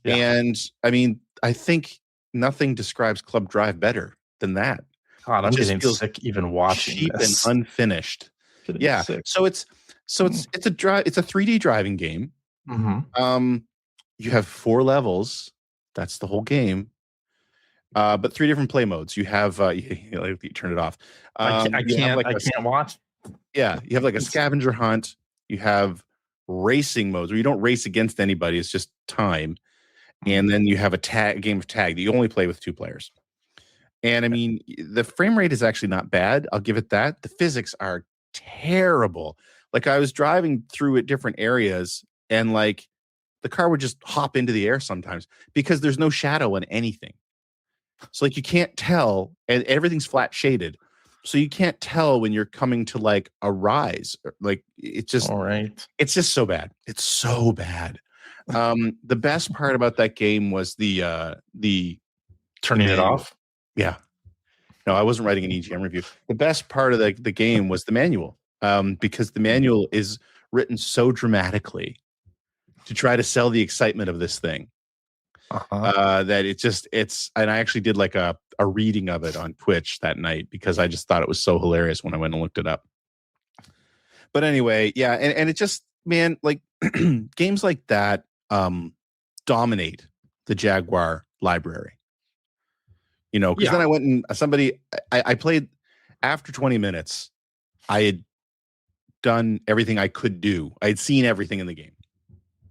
And I mean, I think nothing describes Club Drive better than that. God, I'm getting sick even watching cheap this. And unfinished. Yeah. Sick. So it's a 3D driving game. You have 4 levels. That's the whole game. But 3 different play modes. You have you turn it off. I can't watch. Yeah, you have like a scavenger hunt. You have racing modes where you don't race against anybody. It's just time. And then you have a game of tag that you only play with 2 players. And I mean, the frame rate is actually not bad. I'll give it that. The physics are terrible. Like, I was driving through at different areas, and the car would just hop into the air sometimes because there's no shadow on anything. So you can't tell, and everything's flat shaded. So you can't tell when you're coming to a rise. It's just all right. It's just so bad. It's so bad. The best part about that game was the turning it off. Yeah. No, I wasn't writing an EGM review. The best part of the game was the manual, because the manual is written so dramatically to try to sell the excitement of this thing. That it's and I actually did a reading of it on Twitch that night because I just thought it was so hilarious when I went and looked it up. But anyway, yeah, and it just, man, games like that dominate the Jaguar library. Because then I went and I played after 20 minutes. I had done everything I could do. I had seen everything in the game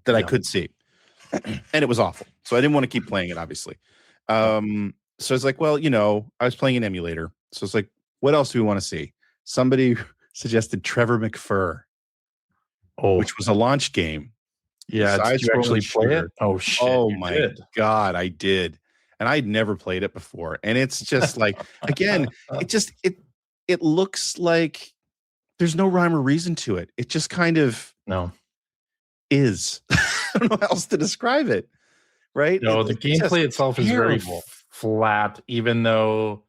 that I could see, and it was awful. So I didn't want to keep playing it, obviously. So it's I was playing an emulator. So it's what else do we want to see? Somebody suggested Trevor McFur, which was a launch game. Yeah, did you actually play it? Oh shit! Oh my God, I did. And I'd never played it before. And it's just again, it looks like there's no rhyme or reason to it. It just kind of is. I don't know how else to describe it. Right? No, the gameplay itself is very flat, even though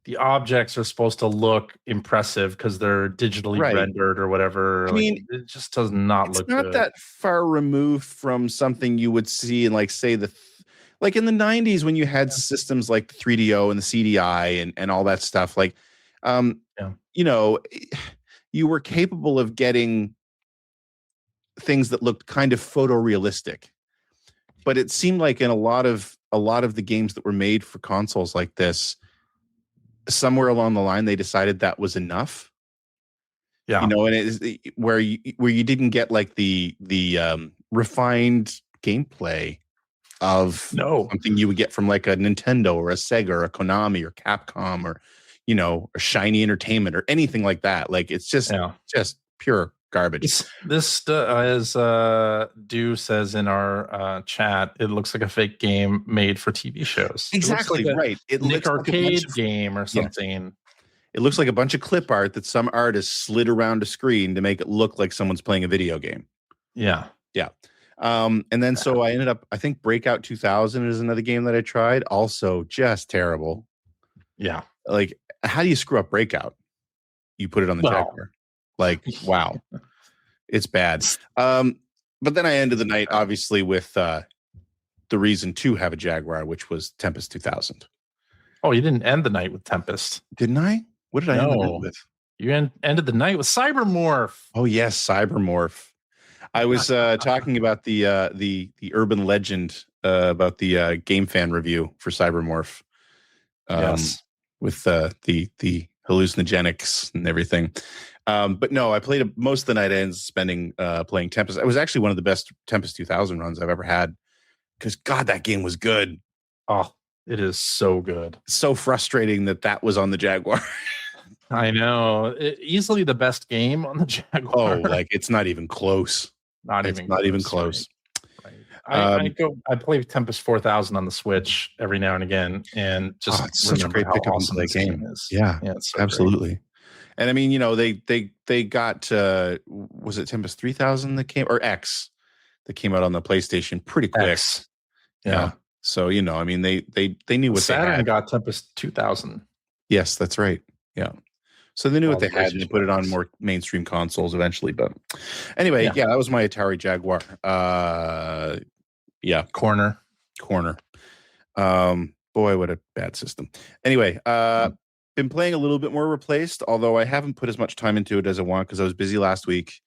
the objects are supposed to look impressive because they're digitally rendered or whatever. I mean, it just does not look good. It's not that far removed from something you would see in say the in the 90s when you had systems like the 3DO and the CDI and all that stuff, you were capable of getting things that looked kind of photorealistic. But it seemed like in a lot of the games that were made for consoles like this, somewhere along the line they decided that was enough. Yeah. And it is where you didn't get the refined gameplay of something you would get from a Nintendo or a Sega or a Konami or Capcom or a Shiny Entertainment or anything like that. It's just pure garbage. This as Dew says in our chat, it looks like a fake game made for TV shows. Exactly, right. It looks like Arcade game or something. It looks like a bunch of clip art that some artist slid around a screen to make it look like someone's playing a video game. Yeah. Yeah. And then so I ended up, I think Breakout 2000 is another game that I tried. Also just terrible. Yeah. Like, how do you screw up Breakout? You put it on the Jaguar. Like, wow. It's bad. But then I ended the night, obviously, with the reason to have a Jaguar, which was Tempest 2000. Oh, you didn't end the night with Tempest. Didn't I? What did I end the night with? You ended the night with Cybermorph. Oh, yes, Cybermorph. I was talking about the urban legend about the Game Fan review for Cybermorph. Yes. With the hallucinogenics and everything. But no, I played most of the night. I ended spending playing Tempest. It was actually one of the best Tempest 2000 runs I've ever had. Because God, that game was good. Oh, it is so good. So frustrating that was on the Jaguar. I know. Easily the best game on the Jaguar. Oh, like it's not even close. Not even close. Right. I play Tempest 4000 on the Switch every now and again, and just it's such a great pickup and play game. Yeah, it's so absolutely. Great. And I mean, they got was it Tempest 3000 that came, or X that came out on the PlayStation pretty quick. X. Yeah. So I mean, they knew what Saturn they had. Got Tempest 2000. Yes, that's right. Yeah. So they knew what they had, and they put it on more mainstream consoles eventually. But anyway, yeah, that was my Atari Jaguar. Yeah, corner. Boy, what a bad system. Anyway, been playing a little bit more Replaced, although I haven't put as much time into it as I want because I was busy last week,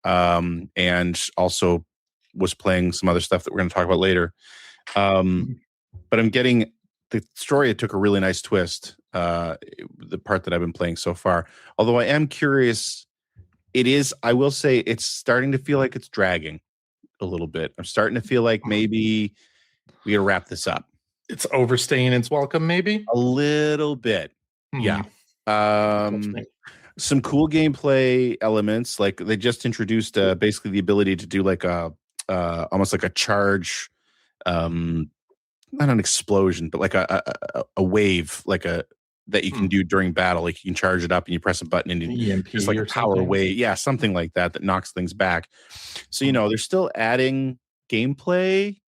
and also was playing some other stuff that we're going to talk about later. But I'm getting the story. It took a really nice twist. The part that I've been playing so far, although I am curious, I will say it's starting to feel like it's dragging a little bit. I'm starting to feel like maybe we gotta wrap this up. It's overstaying its welcome, maybe a little bit. Yeah. Some cool gameplay elements, like they just introduced basically the ability to do like a almost like a charge, not an explosion, but like a wave, like that you can do during battle. Like you can charge it up and you press a button and it's like a power wave. Yeah, something like that knocks things back. So, they're still adding gameplay,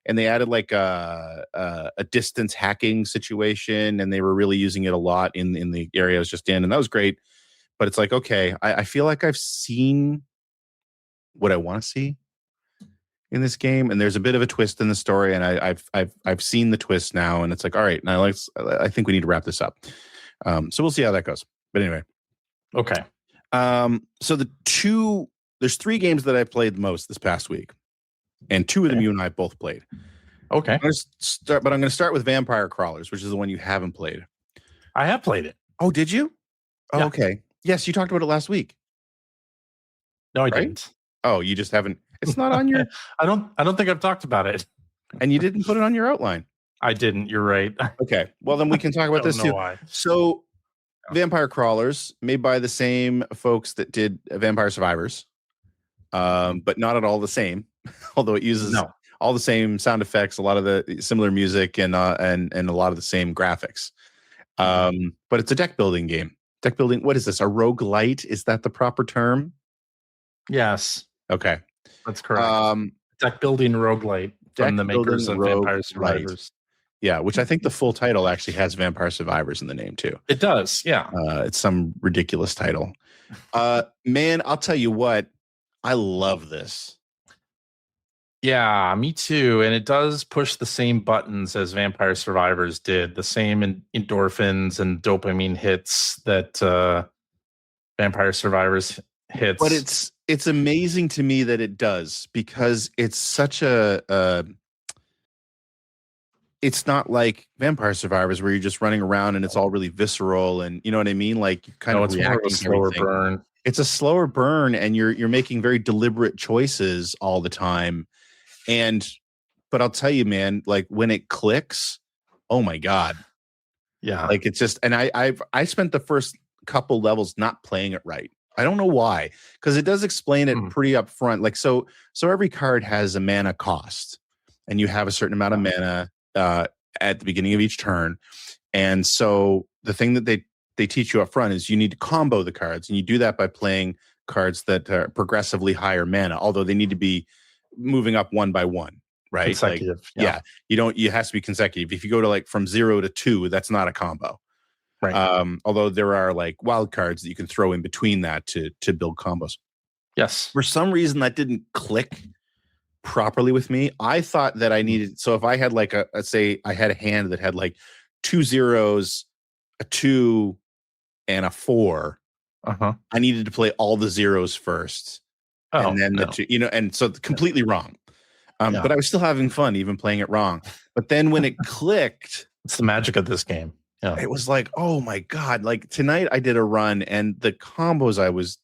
and they added like a distance hacking situation, and they were really using it a lot in the area I was just in. And that was great. But it's like, okay, I feel like I've seen what I want to see in this game, and there's a bit of a twist in the story, and I've seen the twist now, and it's like, all right, now I think we need to wrap this up. So we'll see how that goes. But anyway, okay. So there's 3 games that I played the most this past week, and 2 of them you and I both played. Okay, I'm going to start with Vampire Crawlers, which is the one you haven't played. I have played it. Oh, did you? Oh, yeah. Okay. Yes, you talked about it last week. No, I didn't. Oh, you just haven't. It's not on your. I don't think I've talked about it. And you didn't put it on your outline. I didn't. You're right. Okay. Well, then we can talk about this too. Why. So, Vampire Crawlers, made by the same folks that did Vampire Survivors, but not at all the same. Although it uses all the same sound effects, a lot of the similar music, and a lot of the same graphics. But it's a deck building game. Deck building. What is this? A roguelite? Is that the proper term? Yes. Okay. That's correct. Deck building roguelite from the makers of Vampire Survivors. Yeah, which I think the full title actually has Vampire Survivors in the name too. It does, yeah. It's some ridiculous title. Man, I'll tell you what, I love this. Yeah, me too. And it does push the same buttons as Vampire Survivors did, the same endorphins and dopamine hits that Vampire Survivors hits. But it's amazing to me that it does, because it's such it's not like Vampire Survivors where you're just running around and it's all really visceral, and you know what I mean? Like kind of it's more of a slower burn. It's a slower burn, and you're making very deliberate choices all the time. But I'll tell you, man, like when it clicks, oh my God. Yeah. Like it's just, and I spent the first couple levels not playing it right. I don't know why, because it does explain it pretty upfront. Like, so every card has a mana cost, and you have a certain amount of mana at the beginning of each turn. And so the thing that they they teach you up front is you need to combo the cards, and you do that by playing cards that are progressively higher mana, although they need to be moving up one by one, right? Consecutive. Like, it has to be consecutive. If you go to like from 0 to 2, that's not a combo. Right. Although there are like wild cards that you can throw in between that to build combos. Yes. For some reason that didn't click properly with me. I thought that I needed, so if I had like let's say I had a hand that had like 2 zeros, a 2, and a 4. I needed to play all the zeros first. And then the 2, and so completely wrong. But I was still having fun even playing it wrong. But then when it clicked, it's the magic of this game. Yeah. It was like, oh my God. Like tonight I did a run and the combos I was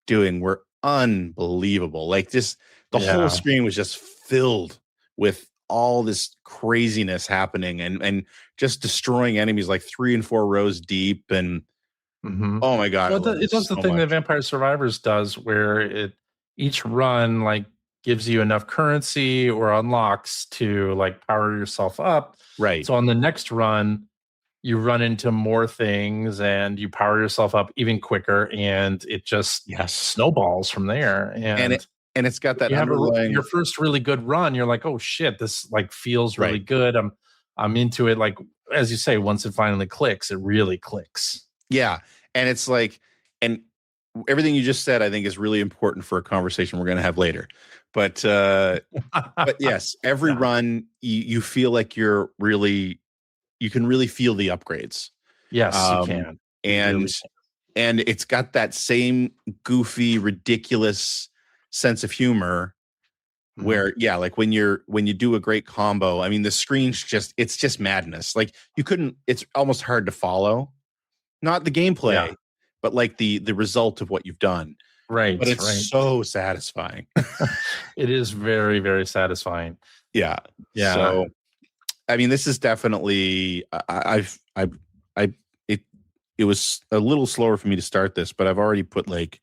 doing were unbelievable. Like just the whole screen was just filled with all this craziness happening and just destroying enemies like 3 and 4 rows deep. And oh my God. Well, it does the thing that Vampire Survivors does where each run like gives you enough currency or unlocks to like power yourself up. Right. So on the next run, you run into more things and you power yourself up even quicker, and it just snowballs from there. And it's got that your first really good run, you're like, oh shit, this like feels really good. I'm into it. Like, as you say, once it finally clicks, it really clicks. Yeah. And it's like, and everything you just said, I think is really important for a conversation we're going to have later. But yes, every run you feel like you can really feel the upgrades. Yes, you can. And it's got that same goofy, ridiculous sense of humor where, like when you do a great combo, I mean, the screen's it's just madness. Like it's almost hard to follow, not the gameplay, but like the result of what you've done. Right. But it's so satisfying. It is very, very satisfying. Yeah. Yeah. So, I mean, this is definitely, it was a little slower for me to start this, but I've already put like,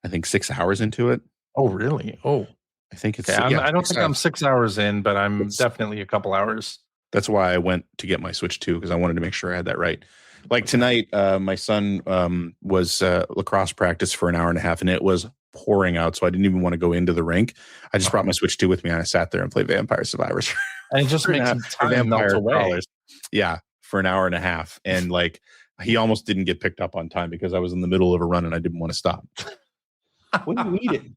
I think 6 hours into it. Oh, really? Oh, I think it's, I don't think I'm 6 hours in, but I'm definitely a couple hours. That's why I went to get my Switch 2, because I wanted to make sure I had that right. Like tonight, my son was lacrosse practice for an hour and a half, and it was pouring out, so I didn't even want to go into the rink. I just brought my Switch 2 with me, and I sat there and played Vampire Survivors. And it just makes time melt away. Yeah, for an hour and a half. And like, he almost didn't get picked up on time because I was in the middle of a run and I didn't want to stop. What are you eating?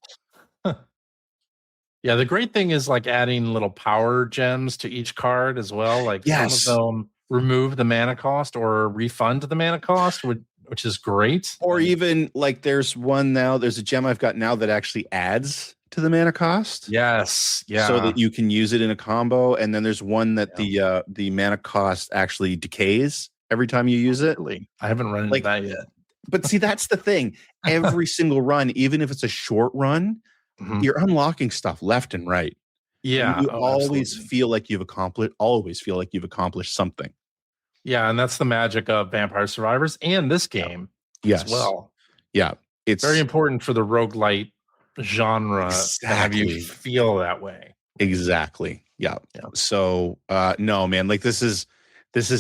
Yeah, the great thing is like adding little power gems to each card as well. Like some of them remove the mana cost or refund the mana cost, which is great. Or even like there's a gem I've got now that actually adds to the mana cost. Yes. Yeah. So that you can use it in a combo. And then there's one that the mana cost actually decays every time you use it. I haven't run into that yet. But see, that's the thing. Every single run, even if it's a short run, you're unlocking stuff left and right. Yeah. And you always feel like you've accomplished something. Yeah, and that's the magic of Vampire Survivors and this game as well. Yeah. It's very important for the roguelite genre to have you feel that way. Exactly. Yeah. So no, man, like this is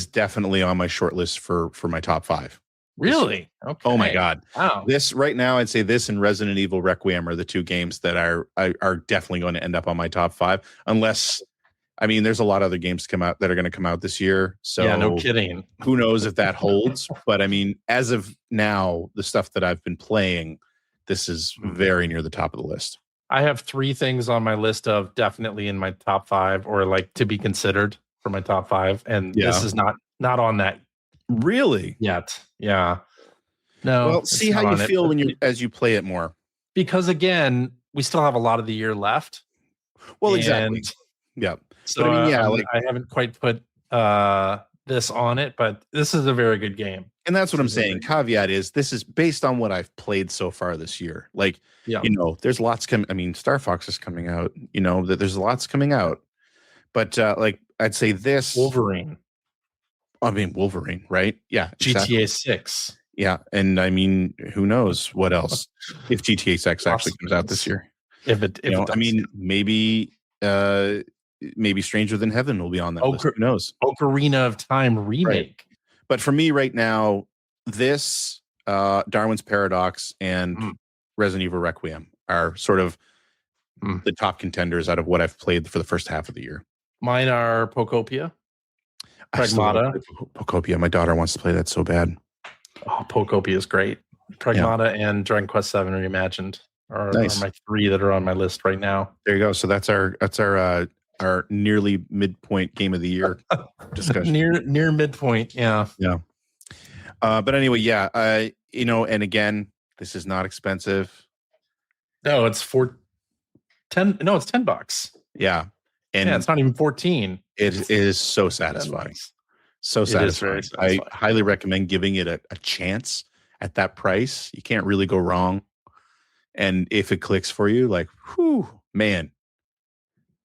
definitely on my short list for my top 5. Really? Okay. Oh my God. Wow. This right now, I'd say this and Resident Evil Requiem are the 2 games that are definitely going to end up on my top 5, unless, I mean, there's a lot of other games that are going to come out this year. So yeah, no kidding. Who knows if that holds? But I mean, as of now, the stuff that I've been playing, this is very near the top of the list. I have 3 things on my list of definitely in my top 5 or like to be considered for my top 5, and this is not on that. Really? Yet. Yeah. No. Well, see how you feel as you play it more. Because again, we still have a lot of the year left. Well, exactly. Yeah. So but I mean, I haven't quite put this on it, but this is a very good game. And that's what I'm saying. Caveat is this is based on what I've played so far this year. Like, there's lots coming. I mean, Star Fox is coming out, that there's lots coming out. But like I'd say this Wolverine, right? Yeah. GTA 6. Yeah. And I mean, who knows what else if GTA 6 actually comes out this year. If it does. I mean, maybe Stranger Than Heaven will be on that list. Who knows? Ocarina of Time remake. Right. But for me right now, this, Darwin's Paradox, and Resident Evil Requiem are sort of the top contenders out of what I've played for the first half of the year. Mine are Pocopia, Pragmata. Pocopia. My daughter wants to play that so bad. Oh, Pocopia is great. Pragmata and Dragon Quest VII Reimagined are my 3 that are on my list right now. There you go. So that's our nearly midpoint game of the year discussion. near midpoint. Yeah. But anyway, and again, this is not expensive. No, it's $10. No, it's $10. Yeah. And it's not even 14. It is so satisfying. So satisfying. I highly recommend giving it a chance at that price. You can't really go wrong. And if it clicks for you, like, whew, man,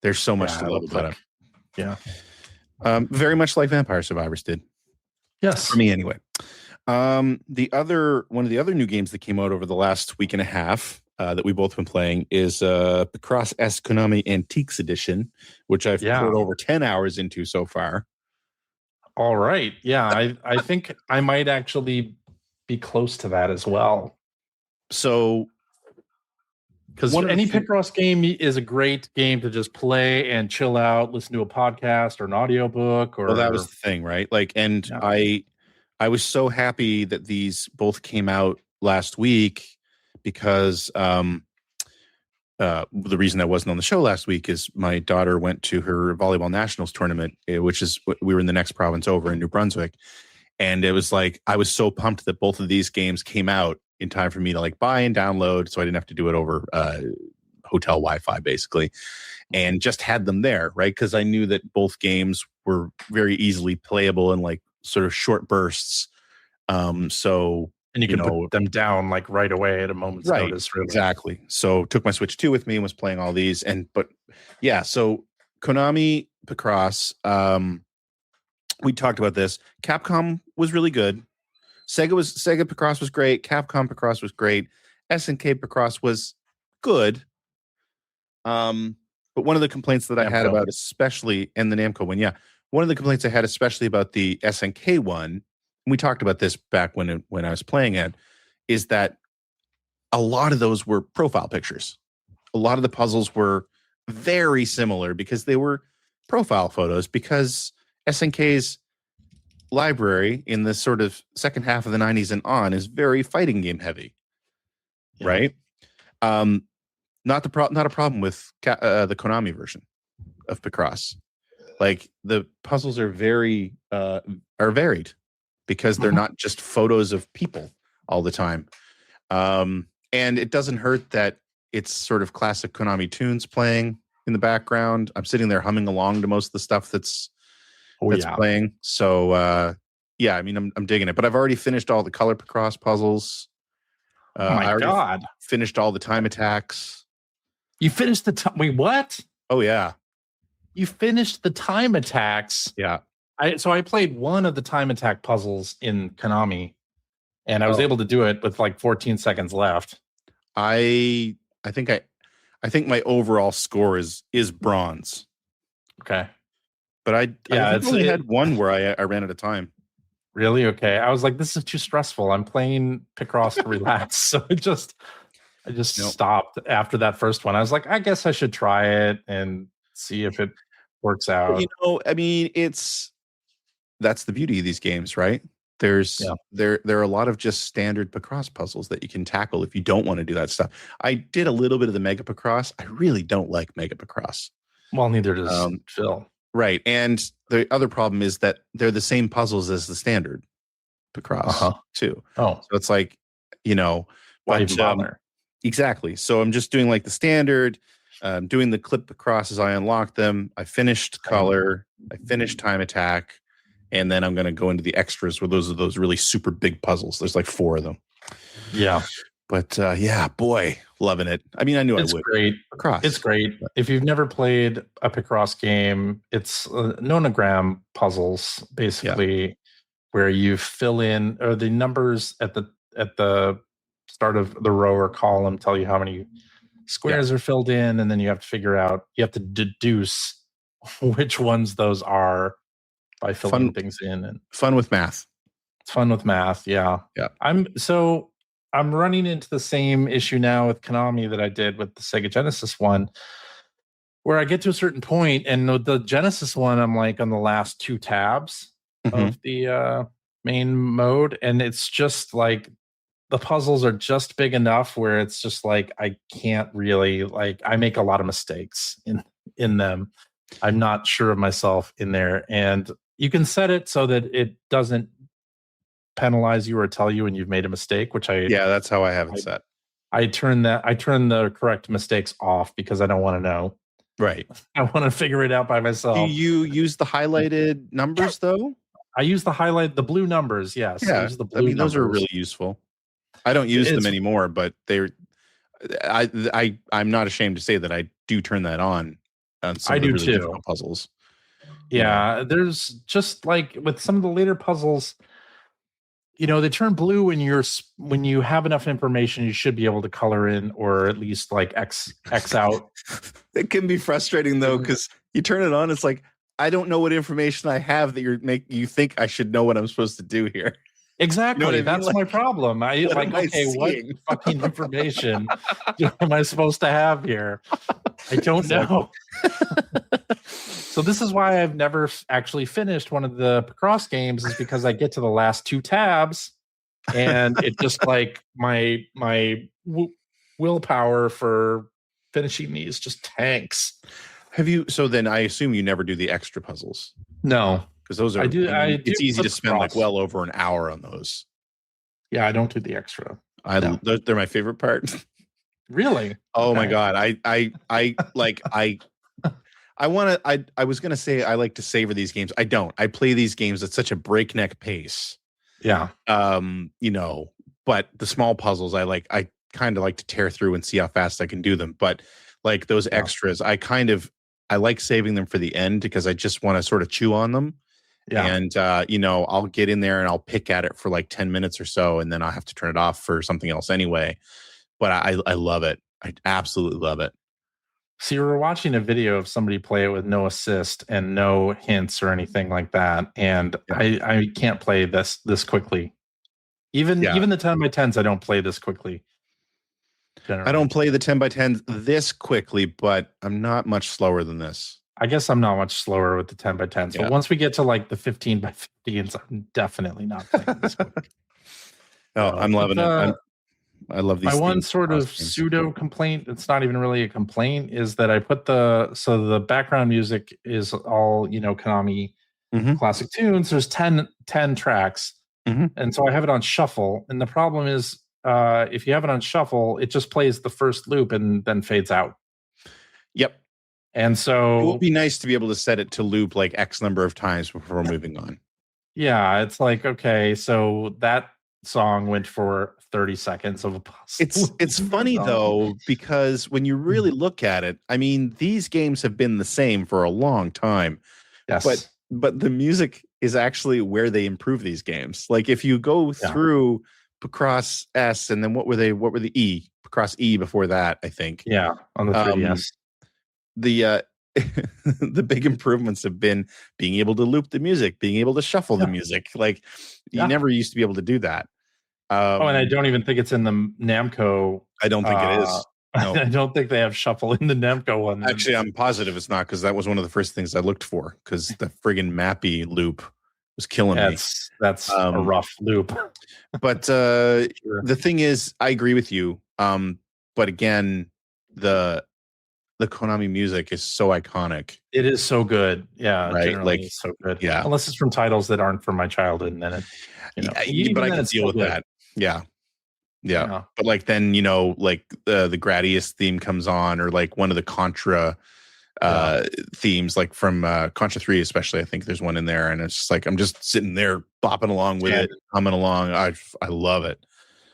there's so much to love about it. Yeah. Very much like Vampire Survivors did. Yes. For me, anyway. One of the other new games that came out over the last week and a half that we both been playing is Picross S Konami Antiques Edition, which I've put over 10 hours into so far. All right. Yeah, I think I might actually be close to that as well. So, because any Picross game is a great game to just play and chill out, listen to a podcast or an audiobook. Well, that was the thing, right? I was so happy that these both came out last week because the reason I wasn't on the show last week is my daughter went to her volleyball nationals tournament, which is we were in the next province over in New Brunswick. And it was like, I was so pumped that both of these games came out in time for me to buy and download. So I didn't have to do it over hotel Wi-Fi basically, and just had them there. Right. Cause I knew that both games were very easily playable in sort of short bursts. And you can put them down right away at a moment's notice. Really. Exactly. So took my Switch 2 with me and was playing all these. So Konami Picross, we talked about this. Capcom was really good. Sega Picross was great. Capcom Picross was great. SNK Picross was good. But one of the complaints that I had about, especially, and the Namco one, one of the complaints I had, especially about the SNK one, and we talked about this back when I was playing it, is that a lot of those were profile pictures. A lot of the puzzles were very similar because they were profile photos, because SNK's library in the sort of second half of the 90s and on is very fighting game heavy, right? Not a problem with the Konami version of Picross. The puzzles are very varied because they're not just photos of people all the time. And it doesn't hurt that it's sort of classic Konami tunes playing in the background. I'm sitting there humming along to most of the stuff that's playing. So I'm digging it. But I've already finished all the Color Picross puzzles. My God. Finished all the time attacks. You finished the time? Wait, what? Oh, yeah. You finished the time attacks? Yeah. I played one of the time attack puzzles in Konami, and I was able to do it with 14 seconds left. I think my overall score is bronze. Okay. But I only had one where I ran out of time. Really? Okay. I was like, this is too stressful. I'm playing Picross to relax. So I just stopped after that first one. I was like, I guess I should try it and see if it works out. That's the beauty of these games, right? There are a lot of just standard Picross puzzles that you can tackle if you don't want to do that stuff. I did a little bit of the Mega Picross. I really don't like Mega Picross. Well, neither does Phil. Right. And the other problem is that they're the same puzzles as the standard Picross too. Oh. So it's why even bother? Exactly. So I'm just doing the standard, doing the clip Picross as I unlock them. I finished Color. I finished Time Attack. And then I'm going to go into the extras where those are those really super big puzzles. There's 4 of them. Yeah. But boy, loving it. I mean, I knew it's I would. Great. Picross. It's great. If you've never played a Picross game, it's nonogram puzzles, basically, where you fill in, or the numbers at the start of the row or column tell you how many squares are filled in, and then you have to deduce which ones those are by filling things in. And fun with math. It's fun with math. Yeah. Yeah. I'm running into the same issue now with Konami that I did with the Sega Genesis one, where I get to a certain point, and the Genesis one, I'm like on the last 2 tabs of the main mode, and it's just like the puzzles are just big enough where it's just like I can't really, like, I make a lot of mistakes in them. I'm not sure of myself in there, and you can set it so that it doesn't penalize you or tell you when you've made a mistake, which that's how I have it set. I turn the correct mistakes off because I don't want to know. Right. I want to figure it out by myself. Do you use the highlighted numbers though? I use the blue numbers. Yes. Yeah. I use the blue numbers. Those are really useful. I don't use them anymore, but I'm not ashamed to say that I do turn that on some of the really difficult puzzles. Yeah. There's just like with some of the later puzzles, they turn blue when you have enough information. You should be able to color in, or at least like X out. It can be frustrating though, because you turn it on, it's like, I don't know what information I have that you think I should know what I'm supposed to do here. Exactly. You know That's my problem. What fucking information am I supposed to have here? I don't know. So this is why I've never actually finished one of the Picross games, is because I get to the last 2 tabs and it just like my willpower for finishing these just tanks. So then I assume you never do the extra puzzles. No. Because those are, it's easy to spend like well over an hour on those. Yeah, I don't do the extra. They're my favorite part. Really? Oh my God. I was gonna say I like to savor these games. I don't. I play these games at such a breakneck pace. Yeah. But the small puzzles I kind of like to tear through and see how fast I can do them. But like those extras, I like saving them for the end because I just want to sort of chew on them. Yeah. And I'll get in there and I'll pick at it for like 10 minutes or so, and then I'll have to turn it off for something else anyway. But I love it. I absolutely love it. So you were watching a video of somebody play it with no assist and no hints or anything like that, and I can't play this quickly. Even the 10x10s, I don't play this quickly. Generally. I don't play the 10x10s this quickly, but I'm not much slower than this. I guess I'm not much slower with the 10x10s, but once we get to like the 15x15s, I'm definitely not playing this quick. I'm loving it. I love these. My one sort of pseudo complaint, it's not even really a complaint, is that I put the background music is all, Konami classic tunes. There's 10 tracks. And so I have it on shuffle. And the problem is, if you have it on shuffle, it just plays the first loop and then fades out. Yep. And so it would be nice to be able to set it to loop like X number of times before moving on. Yeah. It's like, okay, so that song went for 30 seconds of a puzzle. It's funny though, because when you really look at it, I mean, these games have been the same for a long time. Yes. But the music is actually where they improve these games. Like if you go through Picross S, and then what were the E? Picross E before that, I think. Yeah, on the 3DS. The big improvements have been being able to loop the music, being able to shuffle the music. Like you never used to be able to do that. And I don't even think it's in the Namco. I don't think it is. No. I don't think they have shuffle in the Namco one. Actually, I'm positive it's not, because that was one of the first things I looked for, because the friggin' Mappy loop was killing me. That's a rough loop. But the thing is, I agree with you. But again, the Konami music is so iconic. It is so good. Yeah. Right. Like it's so good. Yeah. Unless it's from titles that aren't from my childhood. And then but I can deal with that. Yeah. But like then, like the Gradius theme comes on, or like one of the Contra themes, like from Contra 3 especially. I think there's one in there, and it's just like I'm just sitting there bopping along with it, humming along. I love it.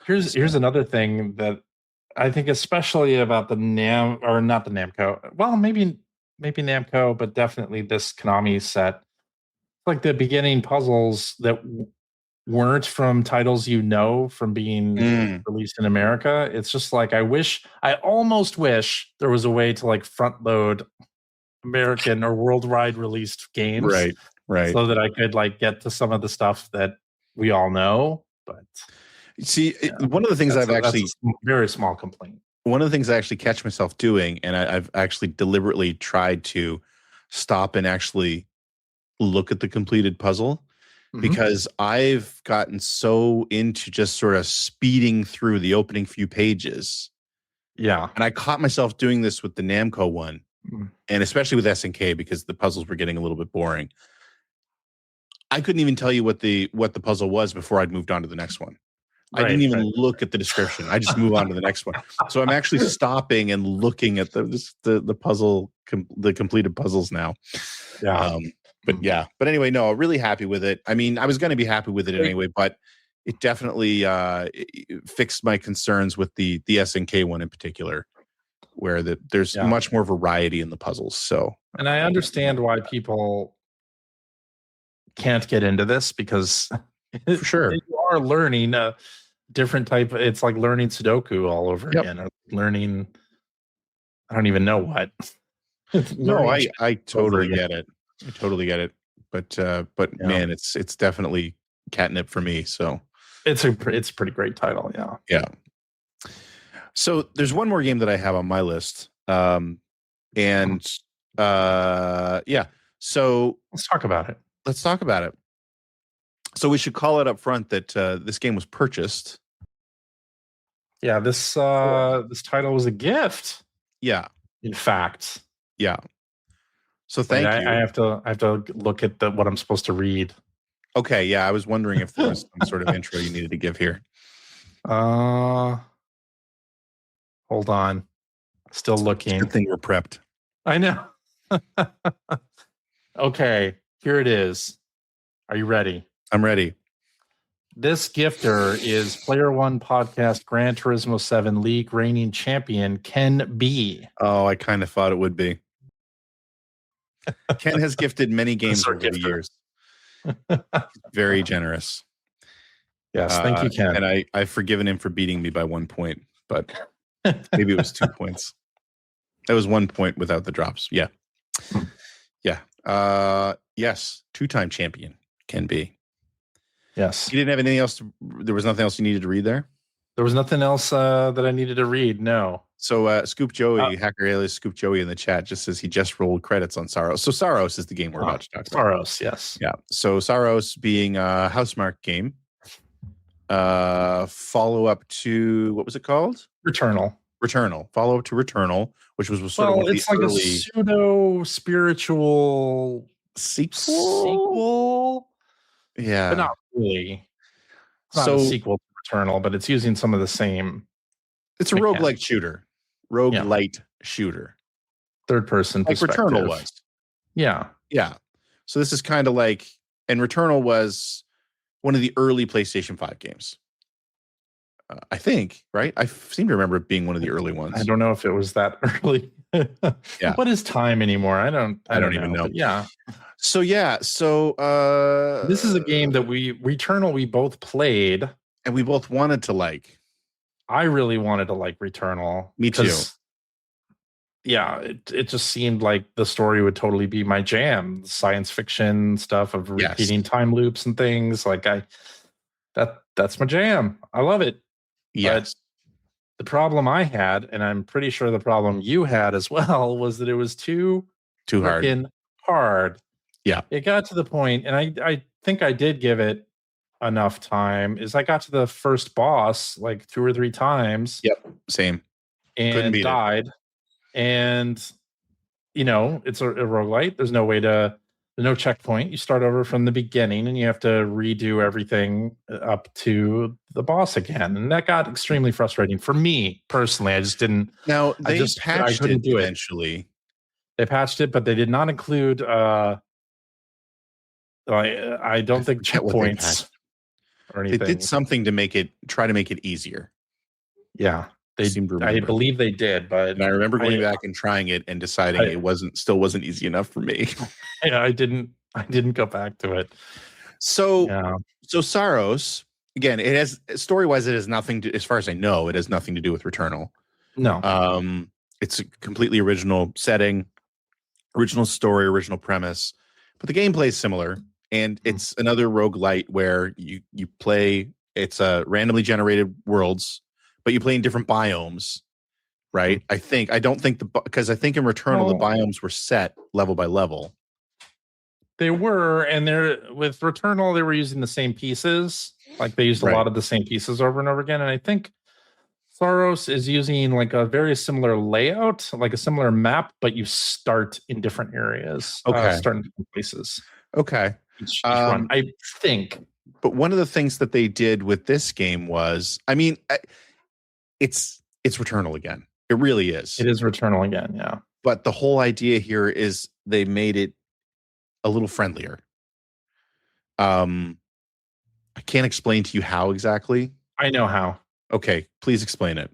Here's another thing that I think especially about the not the Namco. Well, maybe Namco, but definitely this Konami set. Like the beginning puzzles that weren't from titles from being released in America. It's just like I almost wish there was a way to like front load American or worldwide released games. Right. So that I could like get to some of the stuff that we all know. But see, one of the things that's a very small complaint. One of the things I actually catch myself doing, and I've actually deliberately tried to stop and actually look at the completed puzzle, because I've gotten so into just sort of speeding through the opening few pages. Yeah. And I caught myself doing this with the Namco one, and especially with SNK, because the puzzles were getting a little bit boring. I couldn't even tell you what the puzzle was before I'd moved on to the next one. I didn't even look at the description. I just move on to the next one. So I'm actually stopping and looking at the puzzle, the completed puzzles now. Yeah. But anyway, no, really happy with it. I mean, I was going to be happy with it anyway, but it definitely it fixed my concerns with the SNK one in particular, where there's much more variety in the puzzles. So, and I understand why people can't get into this, because for sure you are learning a different type. It's like learning Sudoku all over again, or learning, I don't even know what. No, I totally get it. I totally get it. But man, it's definitely catnip for me. So it's a pretty great title. Yeah. Yeah. So there's one more game that I have on my list. So let's talk about it. So we should call it up front that this game was purchased. Yeah, this title was a gift. Yeah. In fact. Yeah. So thank you. I have to look at what I'm supposed to read. Okay, yeah, I was wondering if there was some sort of intro you needed to give here. Hold on. Still looking. Good thing we're prepped. I know. Okay, here it is. Are you ready? I'm ready. This gifter is Player One Podcast Gran Turismo 7 League reigning champion, Ken B. Oh, I kind of thought it would be. Ken has gifted many games over the years. Very generous. Yes, thank you, Ken. And I've forgiven him for beating me by 1 point, but maybe it was 2 points. That was 1 point without the drops. Yeah. Yeah. Yes. 2-time champion, Ken B. Yes. You didn't have anything else there was nothing else you needed to read there? There was nothing else that I needed to read. No. So Scoop Joey, hacker alias Scoop Joey in the chat just says he just rolled credits on Saros. So Saros is the game we're about to talk about. Saros, yes. Yeah. So Saros being a Housemarque game. Follow up to, what was it called? Returnal. Follow up to Returnal, which was sort of one of the like early... a pseudo spiritual sequel. Yeah. But not really. It's not a sequel to Returnal, but it's using some of the same. It's a roguelike shooter. Roguelite shooter. Third person perspective. Like Returnal was. Yeah. Yeah. So this is kind of like, and Returnal was one of the early PlayStation 5 games. I think, right? I seem to remember it being one of the early ones. I don't know if it was that early. Yeah. What is time anymore? I don't even know. But yeah. So this is a game that Returnal we both played. And we both wanted to like. I really wanted to like Returnal. Me too. Yeah, it just seemed like the story would totally be my jam. Science fiction stuff of repeating time loops and things. Like that's my jam. I love it. Yes. But the problem I had, and I'm pretty sure the problem you had as well, was that it was too hard. Yeah. It got to the point, and I think I did give it enough time, is I got to the first boss like 2 or 3 times. Yep. Same. And died. And it's a roguelite. There's no checkpoint. You start over from the beginning and you have to redo everything up to the boss again. And that got extremely frustrating for me personally. I just didn't. Now they patched it eventually. They patched it, but they did not include I don't think checkpoints or anything. They did something to try to make it easier. Yeah. I believe they did, but and I remember going back and trying it and deciding it still wasn't easy enough for me. Yeah, I didn't go back to it. So Saros, again, it has story-wise, it has nothing to, as far as I know, it has nothing to do with Returnal. No. It's a completely original setting, original story, original premise, but the gameplay is similar. And it's another roguelite where you play, it's a randomly generated worlds, but you play in different biomes, right? I don't think because I think in Returnal the biomes were set level by level. They were, and with Returnal they were using the same pieces. Like they used a lot of the same pieces over and over again. And I think Saros is using like a very similar layout, like a similar map, but you start in different areas, start in different places. Okay. Each run, I think. But one of the things that they did with this game was, I mean, it's Returnal again. It really is. It is Returnal again, yeah. But the whole idea here is they made it a little friendlier. I can't explain to you how exactly. I know how. Okay, please explain it.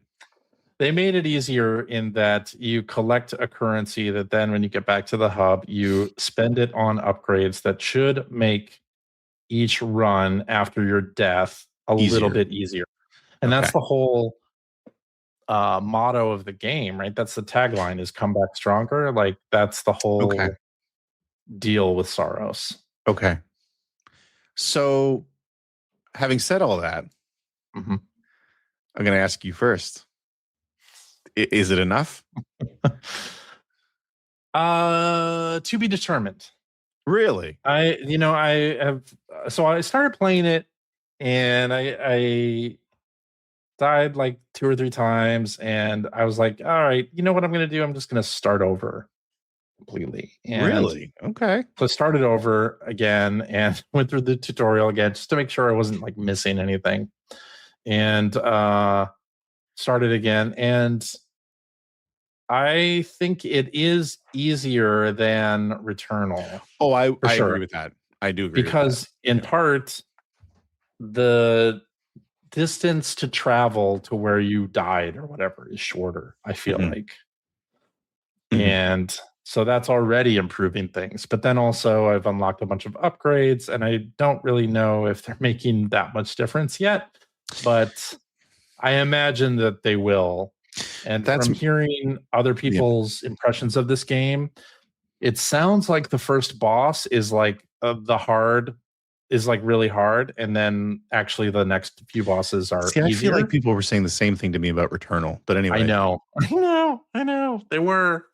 They made it easier in that you collect a currency that then when you get back to the hub, you spend it on upgrades that should make each run after your death a little bit easier. And that's the whole motto of the game, right? That's the tagline, is come back stronger. Like that's the whole deal with Saros. Okay. So having said all that, I'm going to ask you first. Is it enough? To be determined. Really? I started playing it and I died like 2 or 3 times and I was like, all right, you know what I'm going to do? I'm just going to start over completely. And really? Okay. So I started over again and went through the tutorial again just to make sure I wasn't like missing anything. And started again. And I think it is easier than Returnal. Oh, I agree with that. I do agree because in part, the distance to travel to where you died or whatever is shorter, I feel like. And so that's already improving things. But then also I've unlocked a bunch of upgrades and I don't really know if they're making that much difference yet, but I imagine that they will. And from hearing other people's impressions of this game, it sounds like the first boss is like really hard, and then actually the next few bosses are easier. I feel like people were saying the same thing to me about Returnal, but anyway. I know. They were.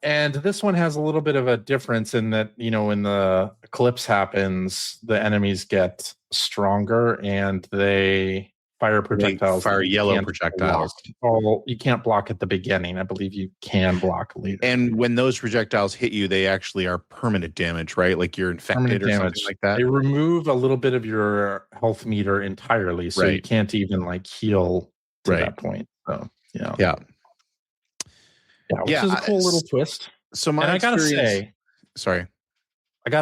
And this one has a little bit of a difference in that, when the eclipse happens, the enemies get stronger and they fire projectiles. Fire yellow projectiles. You can't block at the beginning. I believe you can block later. And when those projectiles hit you, they actually are permanent damage, right? Like you're infected or something like that. They remove a little bit of your health meter entirely, so you can't even like heal to that point. So yeah, which is a cool little twist. So I gotta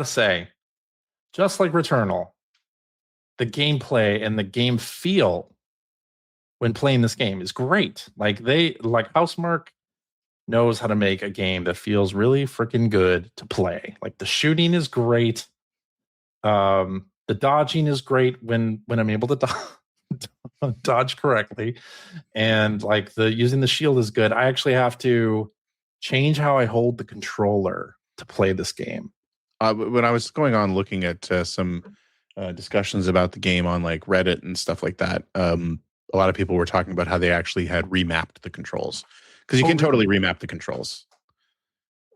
say, just like Returnal, the gameplay and the game feel when playing this game is great. Like Housemarque knows how to make a game that feels really freaking good to play. Like the shooting is great. The dodging is great when I'm able to dodge correctly. And like using the shield is good. I actually have to change how I hold the controller to play this game. When I was going on looking at some discussions about the game on like Reddit and stuff like that, a lot of people were talking about how they actually had remapped the controls, because you can totally remap the controls.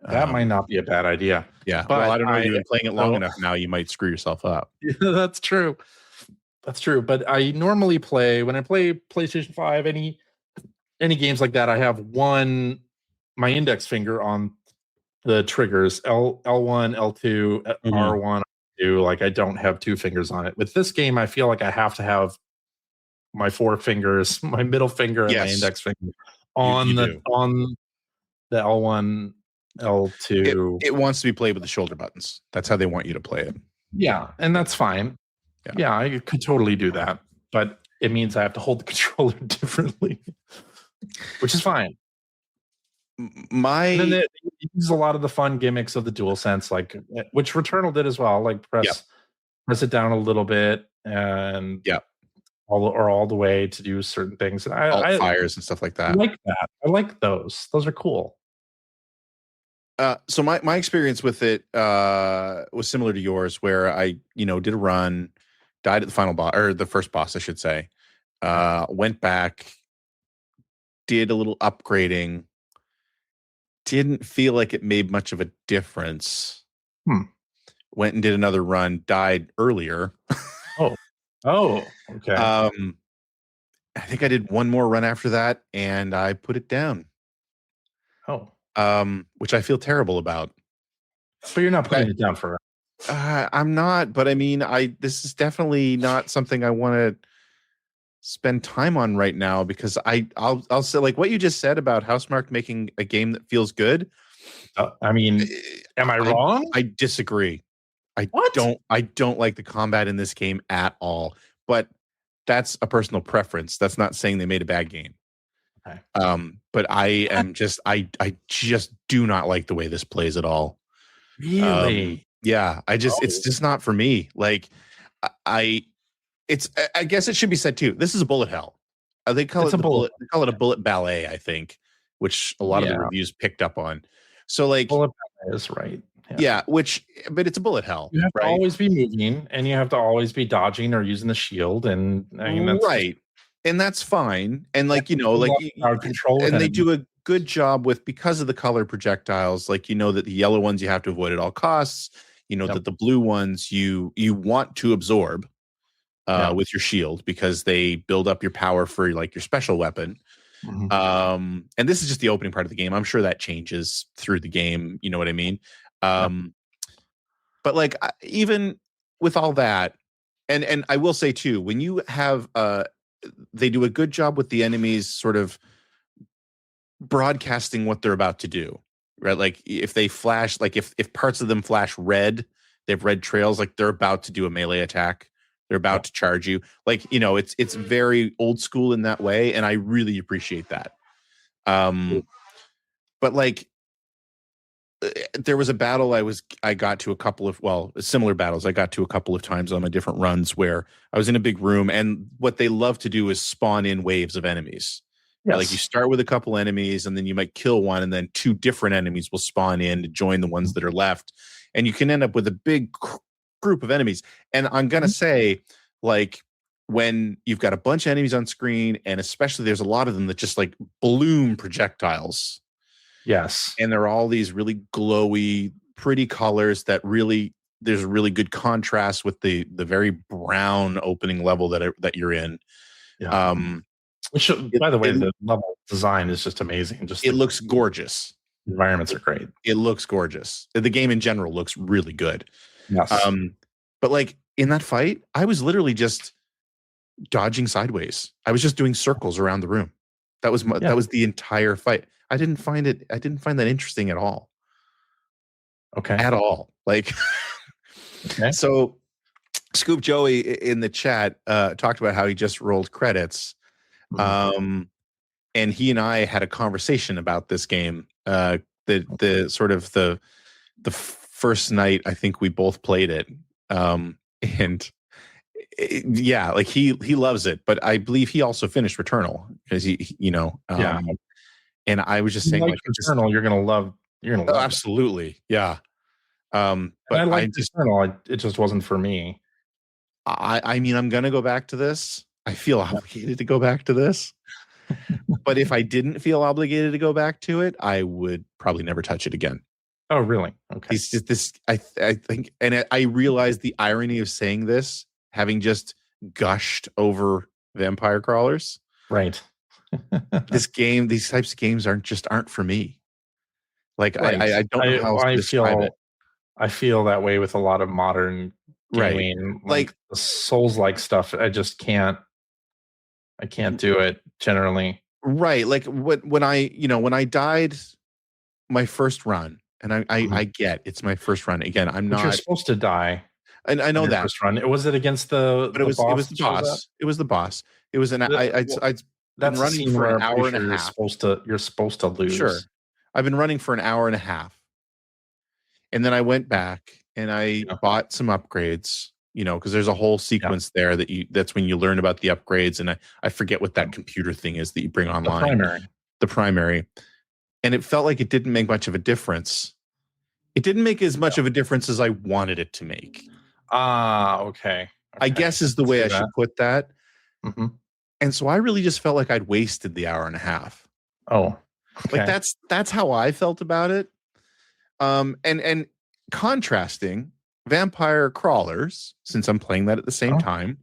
That might not be a bad idea. Yeah, but I don't know. You've been playing it long enough now, you might screw yourself up. Yeah, that's true. But I normally play, when I play PlayStation 5, any games like that, I have my index finger on the triggers, L1, L2, R1, R2. Like I don't have 2 fingers on it. With this game, I feel like I have to have my 4 fingers, my middle finger and my index finger on the L1, L2. It wants to be played with the shoulder buttons. That's how they want you to play it. Yeah, and that's fine. Yeah, I could totally do that. But it means I have to hold the controller differently, which is fine. And then they use a lot of the fun gimmicks of the DualSense, like which Returnal did as well. Like press it down a little bit and all the way to do certain things. And I fires and stuff like that. I like that. I like those. Those are cool. So my experience with it was similar to yours, where I did a run, died at the final boss, or the first boss, I should say. Went back, did a little upgrading. Didn't feel like it made much of a difference. Went and did another run, died earlier. Okay. I think I did one more run after that, and I put it down. Which I feel terrible about. So you're not putting it down for. I'm not, but I mean, this is definitely not something I want to spend time on right now, because I'll say, like what you just said about Housemarque making a game that feels good. I mean, am I wrong? I disagree. I don't like the combat in this game at all, but that's a personal preference. That's not saying they made a bad game. Okay. But I am just I just do not like the way this plays at all. Really? Yeah, it's just not for me. Like I guess it should be said too. This is a bullet hell. They call it a bullet ballet, I think, which a lot of the reviews picked up on. So like bullet ballet is right. Yeah, but it's a bullet hell. You have to always be moving, and you have to always be dodging or using the shield, and I mean that's right. And that's fine. And like control, and they do a good job with, because of the color projectiles, like that the yellow ones you have to avoid at all costs. That the blue ones you want to absorb with your shield, because they build up your power for like your special weapon. Mm-hmm. And this is just the opening part of the game. I'm sure that changes through the game. You know what I mean? But like even with all that, and I will say too, when you have they do a good job with the enemies sort of broadcasting what they're about to do, right? Like if they flash, like if parts of them flash red, they have red trails, like they're about to do a melee attack. They're about to charge you. Like, it's very old school in that way, and I really appreciate that. But like there was a battle I got to a couple of, similar battles I got to a couple of times on my different runs, where I was in a big room, and what they love to do is spawn in waves of enemies. Yes. Like you start with a couple enemies, and then you might kill one, and then two different enemies will spawn in to join the ones that are left. And you can end up with a big group of enemies. And I'm going to say, like, when you've got a bunch of enemies on screen, and especially there's a lot of them that just like bloom projectiles. Yes. And they're all these really glowy, pretty colors that really, there's a really good contrast with the very brown opening level that you're in. Yeah. Which, by the way, the level design is just amazing. It looks gorgeous. Environments are great. It looks gorgeous. The game in general looks really good. Yes. But like in that fight, I was literally just dodging sideways. I was just doing circles around the room. That was the entire fight. I didn't find that interesting at all. Okay. At all. Like, okay. So Scoop Joey in the chat talked about how he just rolled credits. Mm-hmm. And he and I had a conversation about this game. The sort of the first night I think we both played it. And like he loves it, but I believe he also finished Returnal, because and I was just saying, like Returnal, you're gonna love. Absolutely, it. Yeah. But I like Returnal. It just wasn't for me. I mean, I'm gonna go back to this. I feel obligated to go back to this. But if I didn't feel obligated to go back to it, I would probably never touch it again. Oh, really? Okay. It's just this. I think, and I realize the irony of saying this, having just gushed over vampire crawlers. Right. These types of games aren't for me. Like right. I don't know how to describe it. I feel that way with a lot of modern gaming, right? Like the Souls-like stuff. I just can't. I can't do it generally. Right. Like when I died my first run, and I get it's my first run again. You're supposed to die. And I know that first run. Was it against the? But it was the boss. It was the boss. It was an. I'd been running for an hour and a half. You're supposed to lose. Sure. I've been running for an hour and a half, and then I went back and I bought some upgrades. Because there's a whole sequence there that's when you learn about the upgrades, and I forget what that computer thing is that you bring online. The primary. And it felt like it didn't make much of a difference. It didn't make as much of a difference as I wanted it to make. Okay. I guess is the way I should put that. Mm-hmm. And so I really just felt like I'd wasted the hour and a half. Oh, okay. Like that's how I felt about it. And contrasting Vampire Crawlers, since I'm playing that at the same time.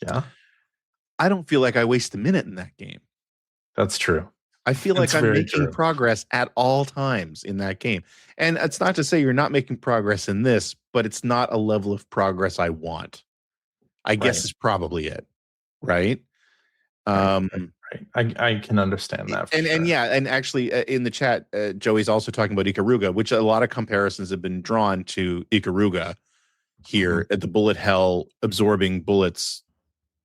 Yeah. I don't feel like I waste a minute in that game. That's true. I feel like I'm making progress at all times in that game. And it's not to say you're not making progress in this, but it's not a level of progress I want. I guess is probably it. Right. Right. I can understand that. And yeah, and actually in the chat, Joey's also talking about Ikaruga, which a lot of comparisons have been drawn to Ikaruga here at the bullet hell absorbing bullets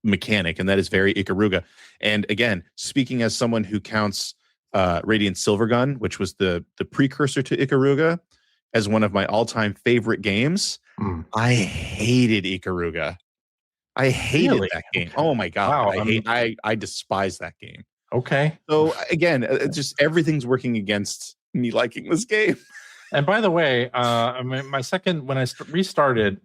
mechanic, and that is very Ikaruga. And again, speaking as someone who counts Radiant Silvergun, which was the precursor to Ikaruga, as one of my all-time favorite games, I hated Ikaruga. I hated that game. Oh my god! Wow, I despise that game. Okay. So again, it's just everything's working against me liking this game. And by the way, my second when I restarted,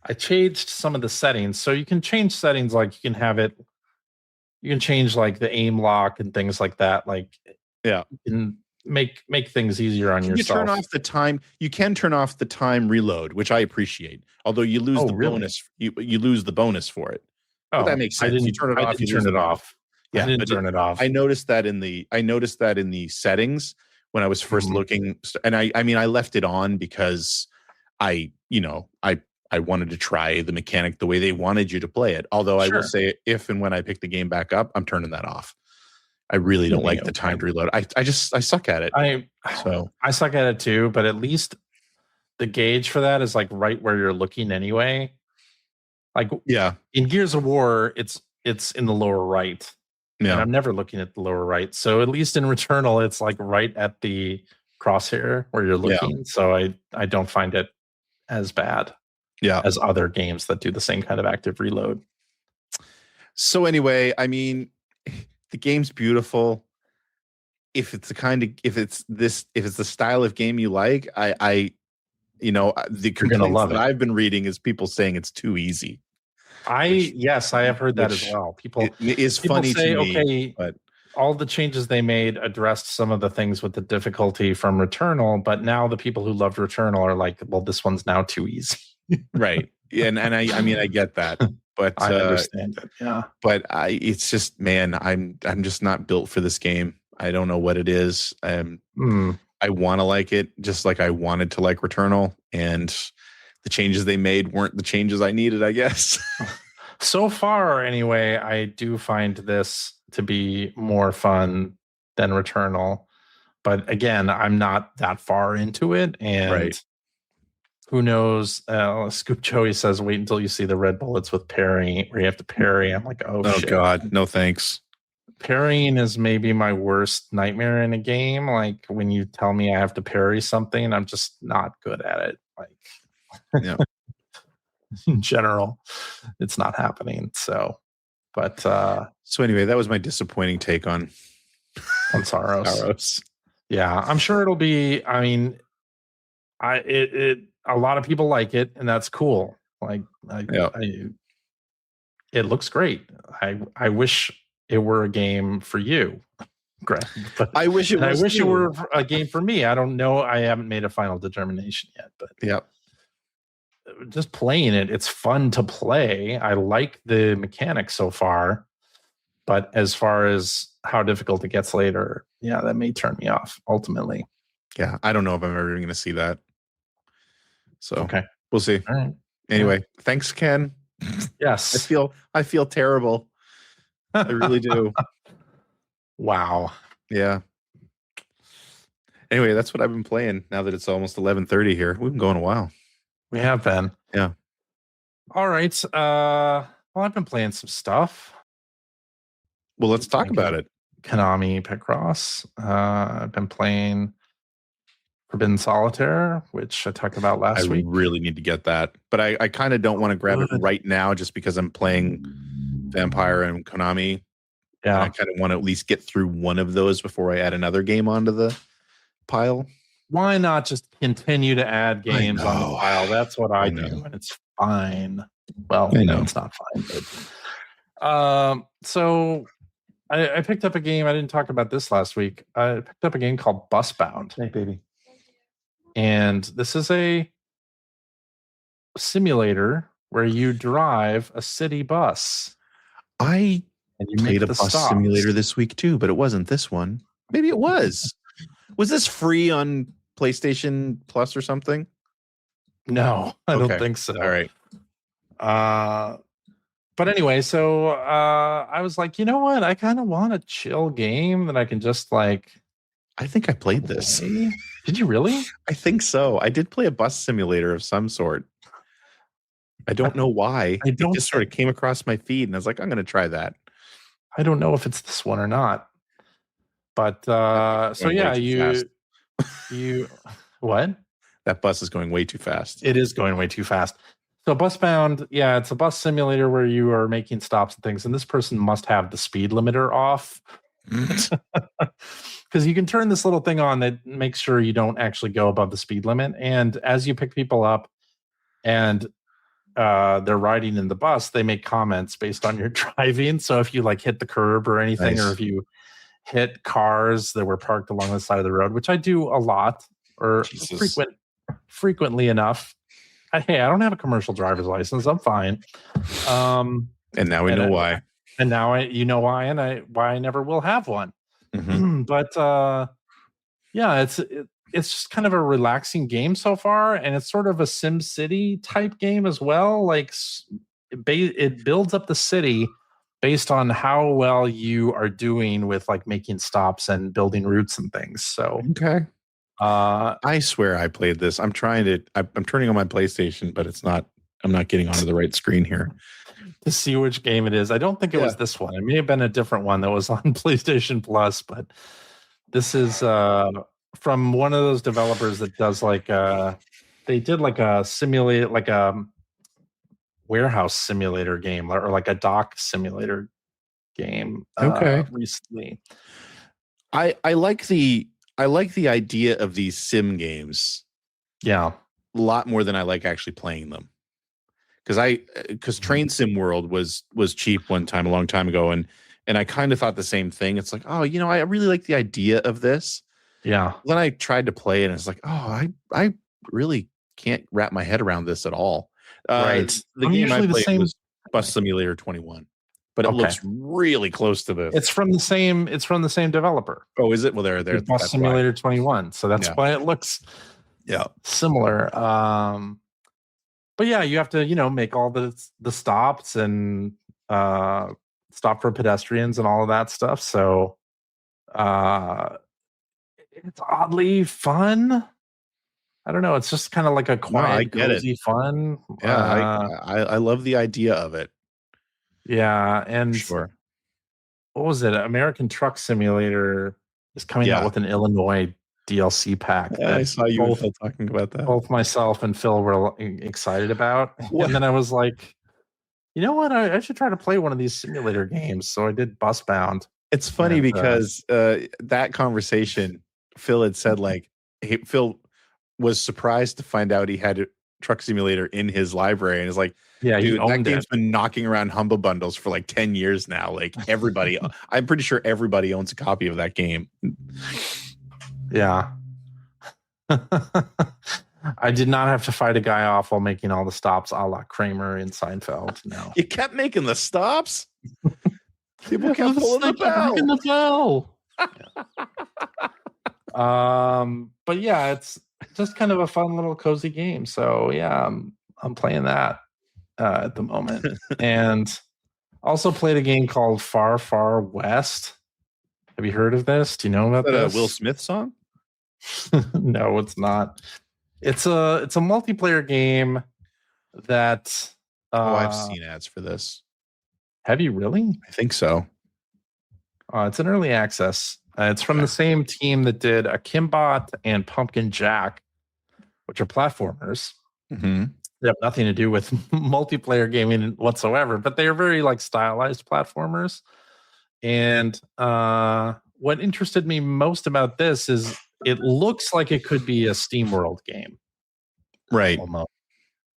I changed some of the settings. So you can change settings, like you can change like the aim lock and things like that. Like, yeah, you can make things easier on yourself. You turn off the time. You can turn off the time reload, which I appreciate. Although you lose the bonus, you lose the bonus for it. But that makes sense. You turn it off. You turn it off. Yeah, I didn't turn it off. I noticed that in the settings when I was first looking, and I mean I left it on because I wanted to try the mechanic the way they wanted you to play it. Although I will say, if and when I pick the game back up, I'm turning that off. I really don't like the timed reload. I suck at it. I suck at it too, but at least the gauge for that is like right where you're looking anyway. Like in Gears of War, it's in the lower right. Yeah. And I'm never looking at the lower right. So at least in Returnal, it's like right at the crosshair where you're looking. Yeah. So I don't find it as bad as other games that do the same kind of active reload. So anyway, I mean, the game's beautiful. If it's the style of game you like, the complaints that I've been reading is people saying it's too easy. I have heard that as well. People funny say, to me, but all the changes they made addressed some of the things with the difficulty from Returnal, but now the people who loved Returnal are like, well, this one's now too easy. Right. And I mean, I get that, but I understand it. Yeah. But it's just, man, I'm just not built for this game. I don't know what it is. I want to like it just like I wanted to like Returnal, and the changes they made weren't the changes I needed, I guess. So far, anyway, I do find this to be more fun than Returnal. But again, I'm not that far into it. And who knows? Scoop Joey says, wait until you see the red bullets with parry, where you have to parry. I'm like, oh shit. God, no thanks. Parrying is maybe my worst nightmare in a game. Like when you tell me I have to parry something, I'm just not good at it. Like, in general, it's not happening. So, but so anyway, that was my disappointing take on Saros. Yeah, I'm sure it'll be. I mean, a lot of people like it, and that's cool. Like, it looks great. I wish it were a game for you, Greg. But I wish it were a game for me. I don't know. I haven't made a final determination yet, but just playing it, it's fun to play. I like the mechanics so far, but as far as how difficult it gets later, that may turn me off ultimately. Yeah, I don't know if I'm ever going to see that. So okay, we'll see. All right. Anyway, thanks, Ken. Yes, I feel terrible. I really do. Wow. Yeah. Anyway, that's what I've been playing now that it's almost 11:30 here. We've been going a while. We have been. Yeah. All right. Well, I've been playing some stuff. Well, let's talk about it. Konami Picross. I've been playing Forbidden Solitaire, which I talked about last week. I really need to get that, but I kind of don't want to grab it right now just because I'm playing Vampire and Konami. Yeah. I kind of want to at least get through one of those before I add another game onto the pile. why not just continue to add games on the file? That's what I do, and it's fine. Well, no, it's not fine. But, so I picked up a game. I didn't talk about this last week. I picked up a game called Busbound. Hey, baby. And this is a simulator where you drive a city bus. I played a bus simulator this week too, but it wasn't this one. Maybe it was. Was this free on PlayStation Plus or something? No, I don't think so. All right. But anyway, so I was like, you know what? I kind of want a chill game that I can just like. I think I played this. Did you really? I think so. I did play a bus simulator of some sort. I don't know why. It just sort of came across my feed, and I was like, I'm going to try that. I don't know if it's this one or not. But so yeah, you what? That bus is going way too fast. It is going way too fast. So Busbound, yeah, it's a bus simulator where you are making stops and things, and this person must have the speed limiter off. Because you can turn this little thing on that makes sure you don't actually go above the speed limit. And as you pick people up and they're riding in the bus, they make comments based on your driving. So if you like hit the curb or anything, or if you hit cars that were parked along the side of the road, which I do a lot or frequently enough. Hey, I don't have a commercial driver's license. I'm fine. And now we know why. And now you know why, and why I never will have one. Mm-hmm. But yeah, it's just kind of a relaxing game so far, and it's sort of a Sim City type game as well. Like it builds up the city based on how well you are doing with like making stops and building routes and things. So okay. I swear I played this. I'm turning on my PlayStation, but it's not. I'm not getting onto the right screen here to see which game it is. I don't think it was this one. It may have been a different one that was on PlayStation Plus, but this is from one of those developers that does like they did like a simulate like a warehouse simulator game or like a dock simulator game. Recently. I like the idea of these sim games. Yeah. A lot more than I like actually playing them. Because Train Sim World was cheap one time a long time ago, and I kind of thought the same thing. It's like, oh, I really like the idea of this. Yeah. Then I tried to play it, and it's like, oh, I really can't wrap my head around this at all. Right. The game I played was Bus Simulator 21, but it looks really close to this. It's from the same developer. Oh, is it? Well, they're Bus Simulator 21, so that's why it looks similar. But yeah, you have to, make all the stops and stop for pedestrians and all of that stuff. So it's oddly fun. I don't know. It's just kind of like a quiet, cozy fun. Yeah, I love the idea of it. Yeah, and sure. What was it? American Truck Simulator is coming out with an Illinois DLC pack. Yeah, I saw you both talking about that. Both myself and Phil were excited about. And then I was like, you know what? I should try to play one of these simulator games. So I did Busbound. It's funny because that conversation, Phil had said Phil was surprised to find out he had a truck simulator in his library. And it's like, dude, that game's been knocking around Humble Bundles for like 10 years now. Like everybody, I'm pretty sure everybody owns a copy of that game. Yeah. I did not have to fight a guy off while making all the stops a la Kramer in Seinfeld. No. You kept making the stops? People kept pulling the bell. But yeah, it's just kind of a fun little cozy game. So yeah, I'm playing that at the moment. And also played a game called Far Far West. Have you heard of this? Do you know about this? A Will Smith song? No, it's not. It's a multiplayer game that I've seen ads for this. Have you really? I think so. It's an early access. It's from the same team that did Akimbot and Pumpkin Jack, which are platformers. Mm-hmm. They have nothing to do with multiplayer gaming whatsoever, but they are very like stylized platformers. And what interested me most about this is it looks like it could be a SteamWorld game. Right. Almost.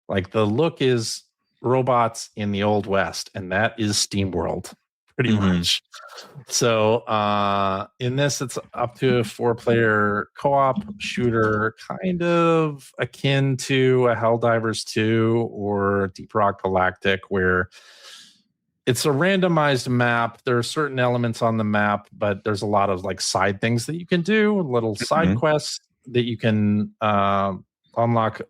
Like the look is robots in the Old West, and that is SteamWorld pretty much. So in this, it's up to a 4-player co-op shooter, kind of akin to a Helldivers 2 or Deep Rock Galactic, where it's a randomized map. There are certain elements on the map, but there's a lot of like side things that you can do, little side quests that you can unlock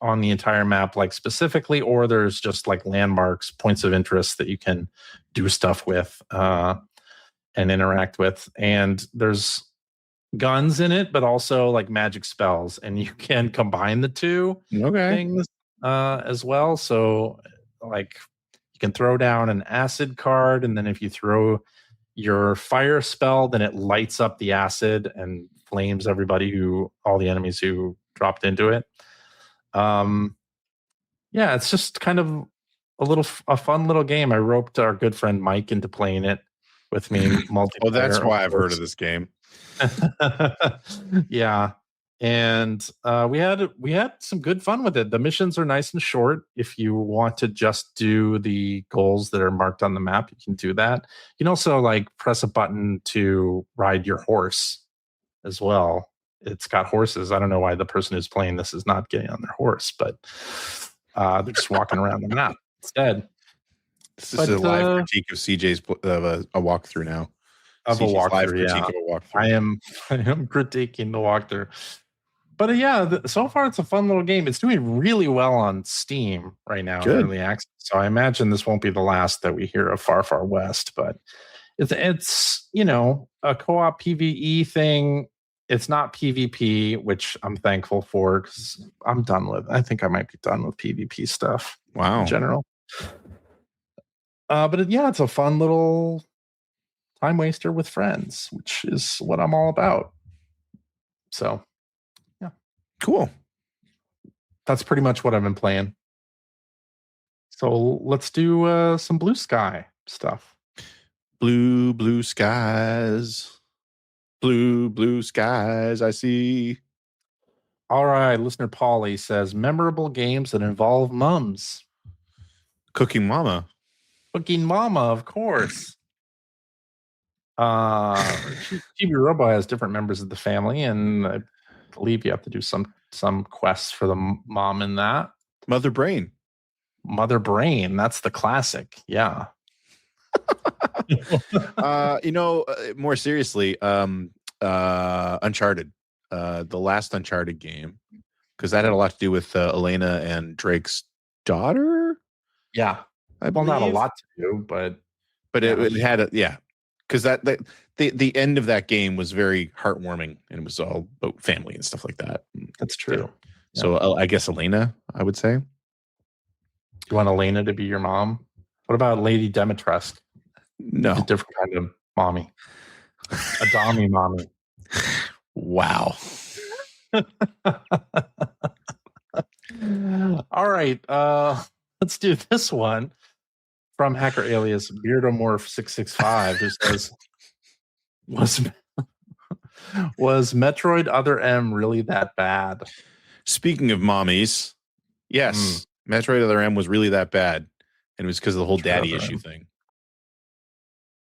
on the entire map, like specifically, or there's just like landmarks, points of interest that you can do stuff with and interact with. And there's guns in it, but also like magic spells, and you can combine the two things as well. So like you can throw down an acid card, and then if you throw your fire spell, then it lights up the acid and flames all the enemies who dropped into it. Yeah, it's just kind of a fun little game. I roped our good friend Mike into playing it with me. Oh, that's why I've heard of this game. Yeah, and we had some good fun with it. The missions are nice and short. If you want to just do the goals that are marked on the map, you can do that. You can also like press a button to ride your horse as well. It's got horses. I don't know why the person who's playing this is not getting on their horse, but they're just walking around the map instead. This is a live critique of CJ's a walkthrough now. Of CJ's a walkthrough, yeah. Of a walkthrough. I am critiquing the walkthrough. But yeah, so far it's a fun little game. It's doing really well on Steam right now in early access. So I imagine this won't be the last that we hear of Far Far West, but it's a co-op PvE thing. It's not PvP, which I'm thankful for because I think I might be done with PvP stuff. Wow. In general. But it's a fun little time waster with friends, which is what I'm all about. So, yeah. Cool. That's pretty much what I've been playing. So let's do some blue sky stuff. Blue skies. Blue skies, I see. All right, listener Paulie says, memorable games that involve mums. Cooking Mama, of course. Chibi Robo has different members of the family, and I believe you have to do some quests for the mom in that. Mother Brain, that's the classic. Yeah. More seriously, Uncharted, the last Uncharted game, because that had a lot to do with Elena and Drake's daughter. Yeah, not a lot to do, but it had because the end of that game was very heartwarming, and it was all about family and stuff like that. That's true. Yeah. So I guess Elena, I would say. You want Elena to be your mom? What about Lady Demetresque? No, a different kind of mommy, a dommy mommy. Wow. All right, let's do this one from hacker alias Beardomorph665, who says, was Metroid Other M really that bad? Speaking of mommies, yes, Metroid Other M was really that bad, and it was because of the whole daddy issue thing.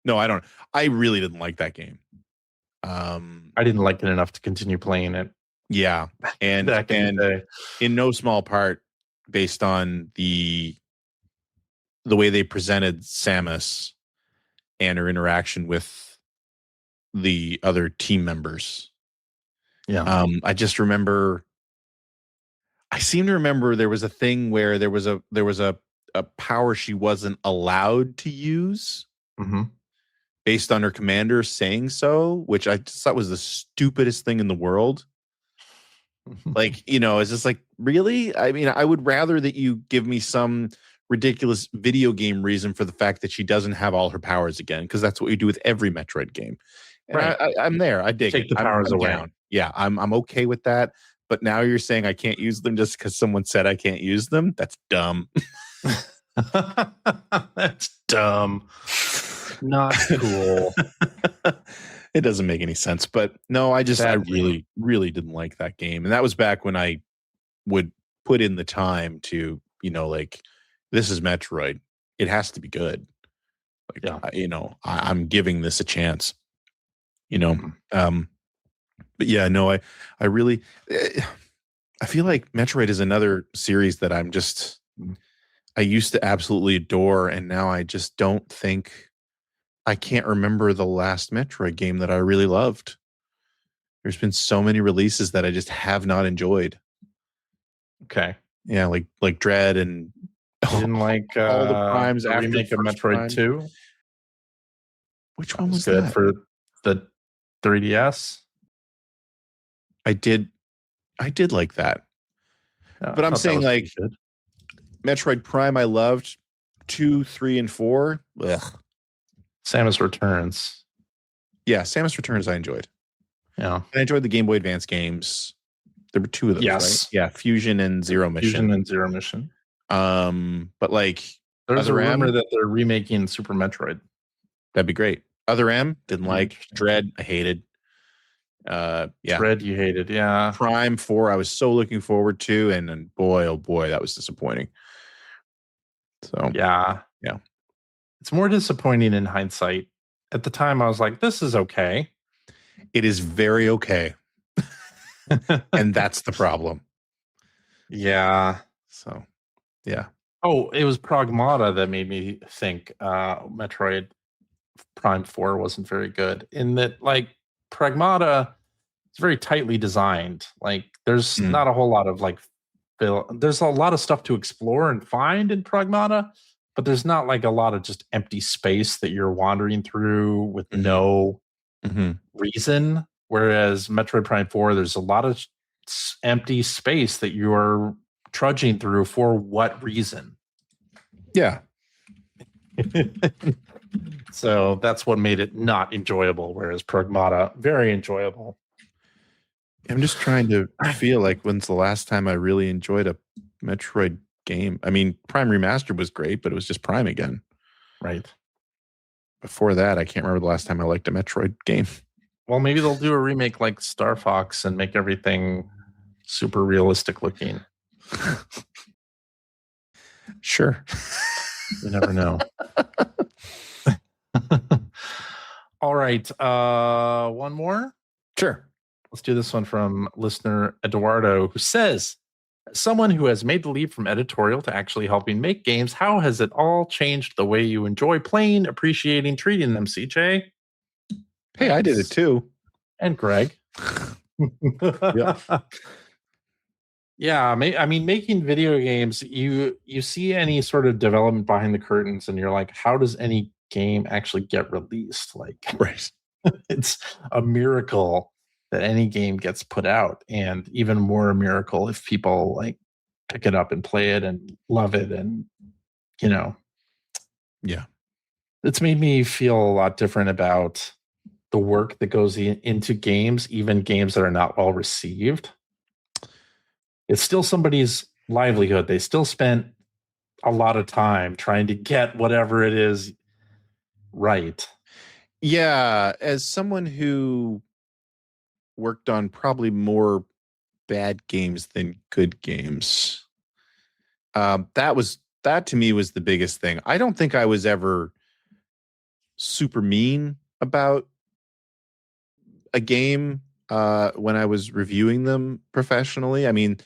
No, I don't. I really didn't like that game. I didn't like it enough to continue playing it. Yeah, and in no small part based on the way they presented Samus and her interaction with the other team members. Yeah, I seem to remember there was a thing where there was a power she wasn't allowed to use. Mm-hmm. Based on her commander saying so, which I just thought was the stupidest thing in the world. Like, it's just like, really? I mean, I would rather that you give me some ridiculous video game reason for the fact that she doesn't have all her powers again, because that's what you do with every Metroid game. And right. I'm there. I dig Take it. The powers I'm away. Down. Yeah, I'm okay with that. But now you're saying I can't use them just because someone said I can't use them? That's dumb. That's dumb. Not cool. It doesn't make any sense. But no, I really, really didn't like that game. And that was back when I would put in the time to, like, this is Metroid. It has to be good. Like, I'm giving this a chance. But yeah, no, I really, I feel like Metroid is another series that I used to absolutely adore, and now I just don't think, I can't remember the last Metroid game that I really loved. There's been so many releases that I just have not enjoyed. Okay. Yeah, like Dread and you didn't like all the Primes the after remake of Metroid Prime. 2. Which one was good that? for the 3DS? I did like that. But I'm saying, like, Metroid Prime I loved. 2, 3, and 4. Ugh. Samus Returns. Yeah, Samus Returns I enjoyed. Yeah. I enjoyed the Game Boy Advance games. There were 2 of those, right? Yeah, Fusion and Zero Mission. But like, there's a rumor that they're remaking Super Metroid. That'd be great. Other M, didn't like. Dread, I hated. Yeah. Dread, you hated, yeah. Prime 4, I was so looking forward to, and boy, oh boy, that was disappointing. So yeah. It's more disappointing in hindsight. At the time, I was like, this is okay. It is very okay. And that's the problem. Yeah. So, yeah. Oh, it was Pragmata that made me think Metroid Prime 4 wasn't very good. In that, like, Pragmata is very tightly designed. Like, there's not a whole lot of, like, there's a lot of stuff to explore and find in Pragmata, but there's not, like, a lot of just empty space that you're wandering through with no reason. Whereas Metroid Prime 4, there's a lot of empty space that you're trudging through for what reason? Yeah. So that's what made it not enjoyable, whereas Pragmata, very enjoyable. I'm just trying to feel like, when's the last time I really enjoyed a Metroid game? I mean, Prime Remastered was great, but it was just Prime again. Right. Before that, I can't remember the last time I liked a Metroid game. Well, maybe they'll do a remake like Star Fox and make everything super realistic looking. Sure. You never know. All right. One more? Sure. Let's do this one from listener Eduardo, who says, someone who has made the leap from editorial to actually helping make games, how has it all changed the way you enjoy playing, appreciating, treating them, CJ? Hey, I did it too. And Greg. Yeah. Yeah, I mean, making video games, you see any sort of development behind the curtains, and you're like, how does any game actually get released? Like, right. It's a miracle that any game gets put out, and even more a miracle if people like pick it up and play it and love it, and yeah, it's made me feel a lot different about the work that goes into games, even games that are not well received. It's still somebody's livelihood. They still spent a lot of time trying to get whatever it is right. Yeah, as someone who worked on probably more bad games than good games, that to me was the biggest thing. I don't think I was ever super mean about a game when I was reviewing them professionally. I mean,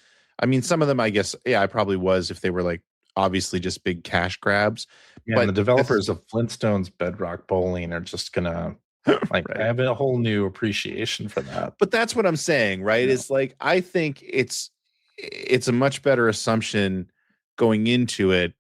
some of them, I guess, yeah, I probably was, if they were like obviously just big cash grabs. Yeah, but the developers of Flintstones Bedrock Bowling are just gonna like, right. I have a whole new appreciation for that. But that's what I'm saying, right? Yeah. It's like, I think it's a much better assumption going into it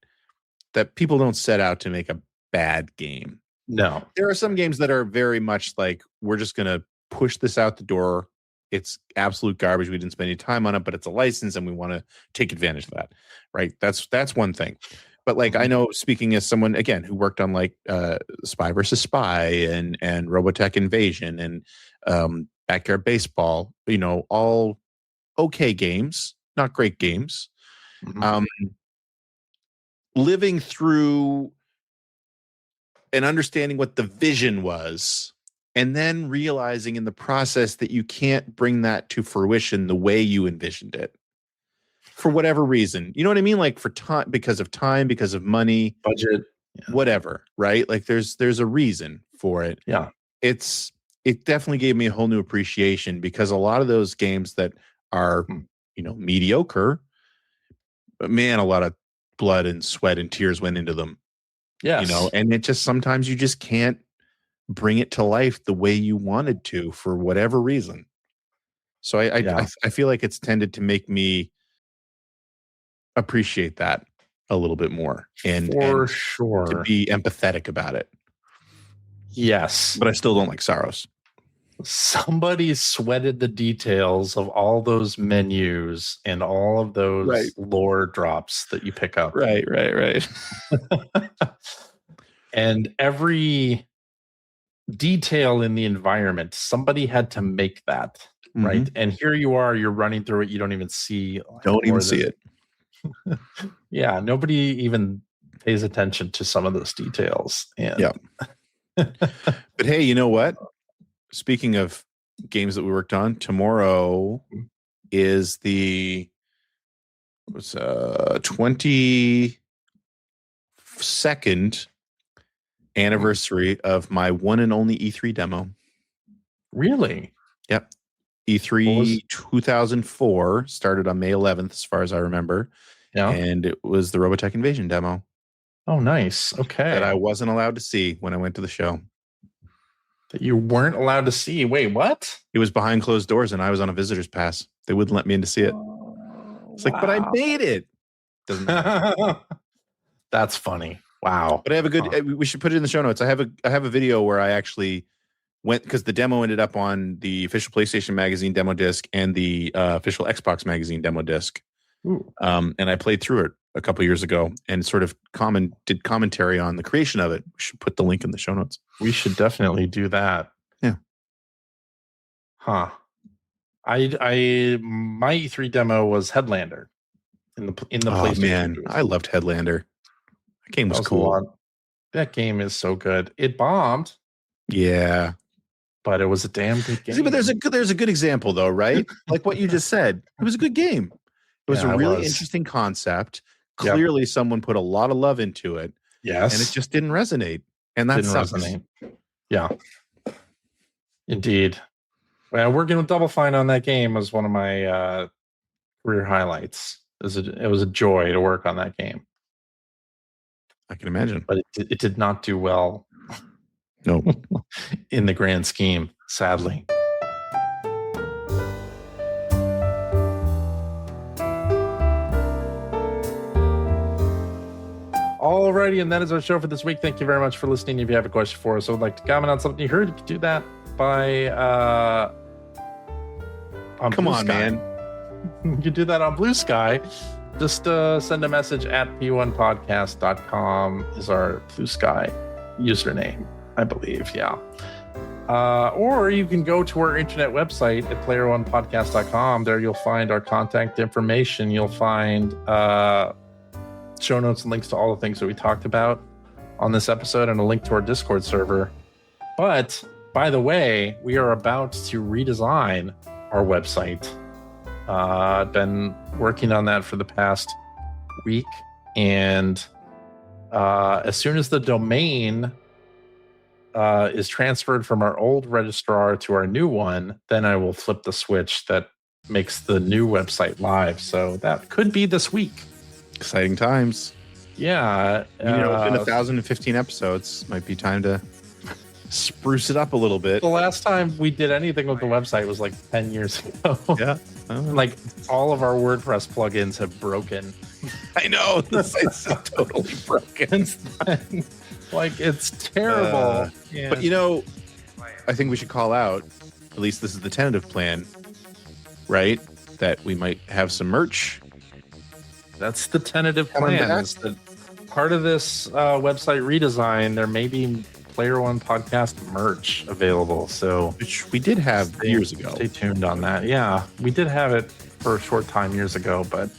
that people don't set out to make a bad game. No. There are some games that are very much like, we're just gonna push this out the door. It's absolute garbage. We didn't spend any time on it, but it's a license and we want to take advantage of that. Right. That's one thing. But like, I know, speaking as someone, again, who worked on like Spy versus Spy and Robotech Invasion and Backyard Baseball, all okay games, not great games. Mm-hmm. Living through and understanding what the vision was and then realizing in the process that you can't bring that to fruition the way you envisioned it for whatever reason. You know what I mean? Like for time, because of money, budget, whatever, right? Like there's a reason for it. Yeah. It definitely gave me a whole new appreciation, because a lot of those games that are, mediocre, but man, a lot of blood and sweat and tears went into them. Yes. And it just, sometimes you just can't bring it to life the way you wanted to for whatever reason. So I feel like it's tended to make me appreciate that a little bit more and sure to be empathetic about it. Yes. But I still don't like Saros. Somebody sweated the details of all those menus and all of those lore drops that you pick up. Right. And every detail in the environment, somebody had to make that, right? And here you are, you're running through it, you don't even see it. Yeah, nobody even pays attention to some of those details. And But hey, you know what? Speaking of games that we worked on, tomorrow is the 22nd anniversary of my one and only E3 demo. Really? Yep. E3 2004 started on May 11th, as far as I remember. Yeah. And it was the Robotech Invasion demo. Oh, nice. Okay. That I wasn't allowed to see when I went to the show. That you weren't allowed to see? Wait, what? It was behind closed doors, and I was on a visitor's pass. They wouldn't let me in to see it. It's like, but I made it. Doesn't matter. That's funny. Wow. But I have a good. We should put it in the show notes. I have a video where I actually went, because the demo ended up on the official PlayStation Magazine demo disc and the official Xbox Magazine demo disc. And I played through it a couple years ago and sort of did commentary on the creation of it. We should put the link in the show notes. We should definitely do that. Yeah. Huh. My E3 demo was Headlander in the PlayStation. Man, I loved Headlander. That game was cool. That game is so good. It bombed. Yeah. But it was a damn good game. See, but there's a good example though, right? Like what you just said. It was a good game. It was a really interesting concept. Clearly someone put a lot of love into it. Yes. And it just didn't resonate. And that didn't resonate. Yeah. Indeed. Well, working with Double Fine on that game was one of my career highlights. It was a joy to work on that game. I can imagine. But it did not do well. No. In the grand scheme, sadly. Alrighty, and that is our show for this week. Thank you very much for listening. If you have a question for us or would like to comment on something you heard, you can do that by on Come Blue on, Sky. man. You can do that on Blue Sky. Just send a message at p1podcast.com is our Blue Sky username, I believe. Yeah. Or you can go to our internet website at player1podcast.com. There you'll find our contact information. You'll find show notes and links to all the things that we talked about on this episode and a link to our Discord server. But by the way, we are about to redesign our website. I've been working on that for the past week, and as soon as the domain is transferred from our old registrar to our new one, then I will flip the switch that makes the new website live. So that could be this week. Exciting times. Yeah. It's been 1,015 episodes. Might be time to spruce it up a little bit. The last time we did anything with the website was like 10 years ago. Yeah. Like all of our WordPress plugins have broken. I know. The site's so totally broken. Like it's terrible. But I think we should call out, at least this is the tentative plan, right? That we might have some merch. That's the tentative plan. Is that part of this website redesign, there may be Player One podcast merch available. So, which we did have years ago. Stay tuned on that. Yeah, we did have it for a short time years ago, but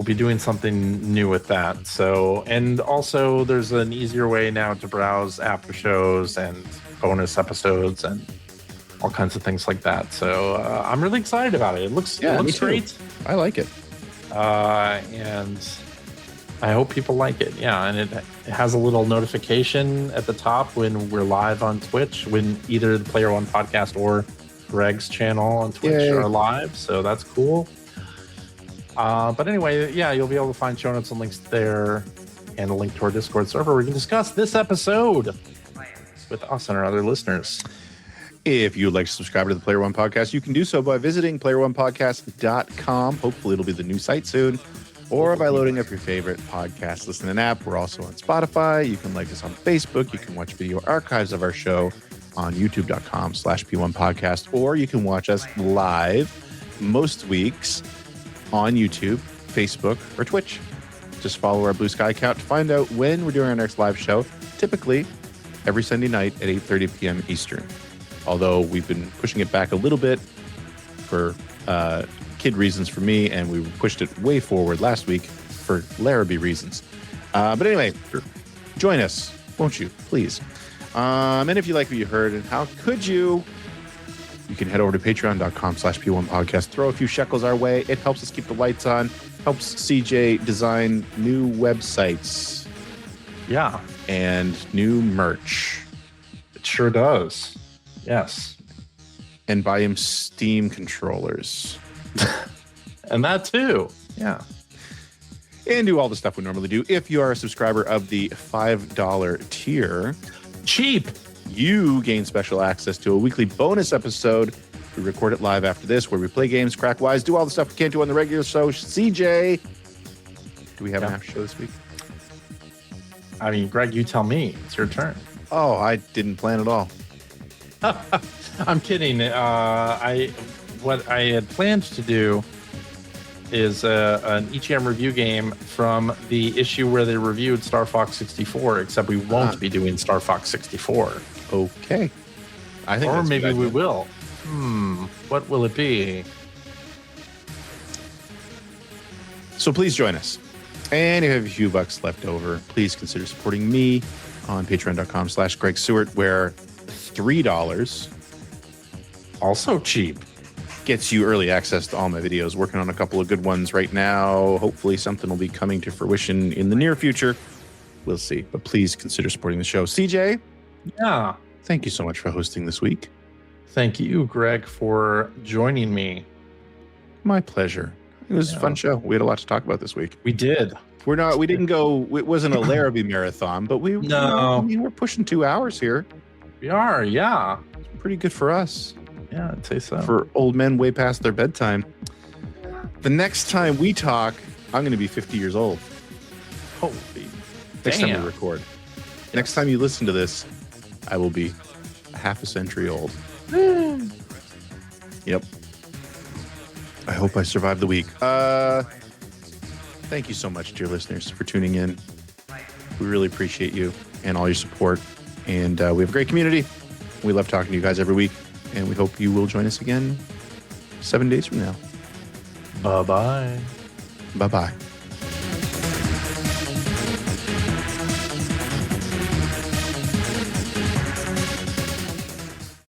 we'll be doing something new with that. So, and also there's an easier way now to browse after shows and bonus episodes and all kinds of things like that. So I'm really excited about it. It looks great. I like it. And I hope people like it. Yeah, and it has a little notification at the top when we're live on Twitch, when either the Player One podcast or Greg's channel on Twitch are live. So that's cool. But anyway, yeah, you'll be able to find show notes and links there, and a link to our Discord server where we can discuss this episode with us and our other listeners. If you'd like to subscribe to the Player One Podcast, you can do so by visiting playeronepodcast.com. Hopefully it'll be the new site soon. Or by loading up your favorite podcast listening app. We're also on Spotify. You can like us on Facebook. You can watch video archives of our show on youtube.com/P1 Podcast. Or you can watch us live most weeks on YouTube, Facebook, or Twitch. Just follow our Blue Sky account to find out when we're doing our next live show, typically every Sunday night at 8:30 p.m. Eastern. Although we've been pushing it back a little bit for kid reasons for me, and we pushed it way forward last week for Larrabee reasons. But anyway, join us, won't you, please? And if you like what you heard, and how could you can head over to patreon.com/P1 Podcast. Throw a few shekels our way. It helps us keep the lights on, helps CJ design new websites. Yeah. And new merch. It sure does. Yes. And buy him Steam controllers. And that too. Yeah. And do all the stuff we normally do. If you are a subscriber of the $5 tier, cheap, you gain special access to a weekly bonus episode. We record it live after this, where we play games, crack wise, do all the stuff we can't do on the regular show. CJ, do we have an after show this week? I mean, Greg, you tell me. It's your turn. Oh, I didn't plan at all. I'm kidding. What I had planned to do is an EGM review game from the issue where they reviewed Star Fox 64, except we won't be doing Star Fox 64. Okay. I think or maybe we will. What will it be? So please join us. And if you have a few bucks left over, please consider supporting me on patreon.com/Greg Seward, where $3, also cheap, gets you early access to all my videos. Working on a couple of good ones right now. Hopefully something will be coming to fruition in the near future. We'll see. But please consider supporting the show. CJ? Yeah. Thank you so much for hosting this week. Thank you, Greg, for joining me. My pleasure. It was a fun show. We had a lot to talk about this week. We did. We didn't go, it wasn't a Larrabee marathon, but we're pushing 2 hours here. We are, yeah. It's pretty good for us. Yeah, I'd say so. For old men way past their bedtime. The next time we talk, I'm going to be 50 years old. Holy Next time we record. Yes. Next time you listen to this, I will be half a century old. Yep. I hope I survive the week. Thank you so much, dear listeners, for tuning in. We really appreciate you and all your support. And we have a great community. We love talking to you guys every week. And we hope you will join us again 7 days from now. Bye-bye. Bye-bye.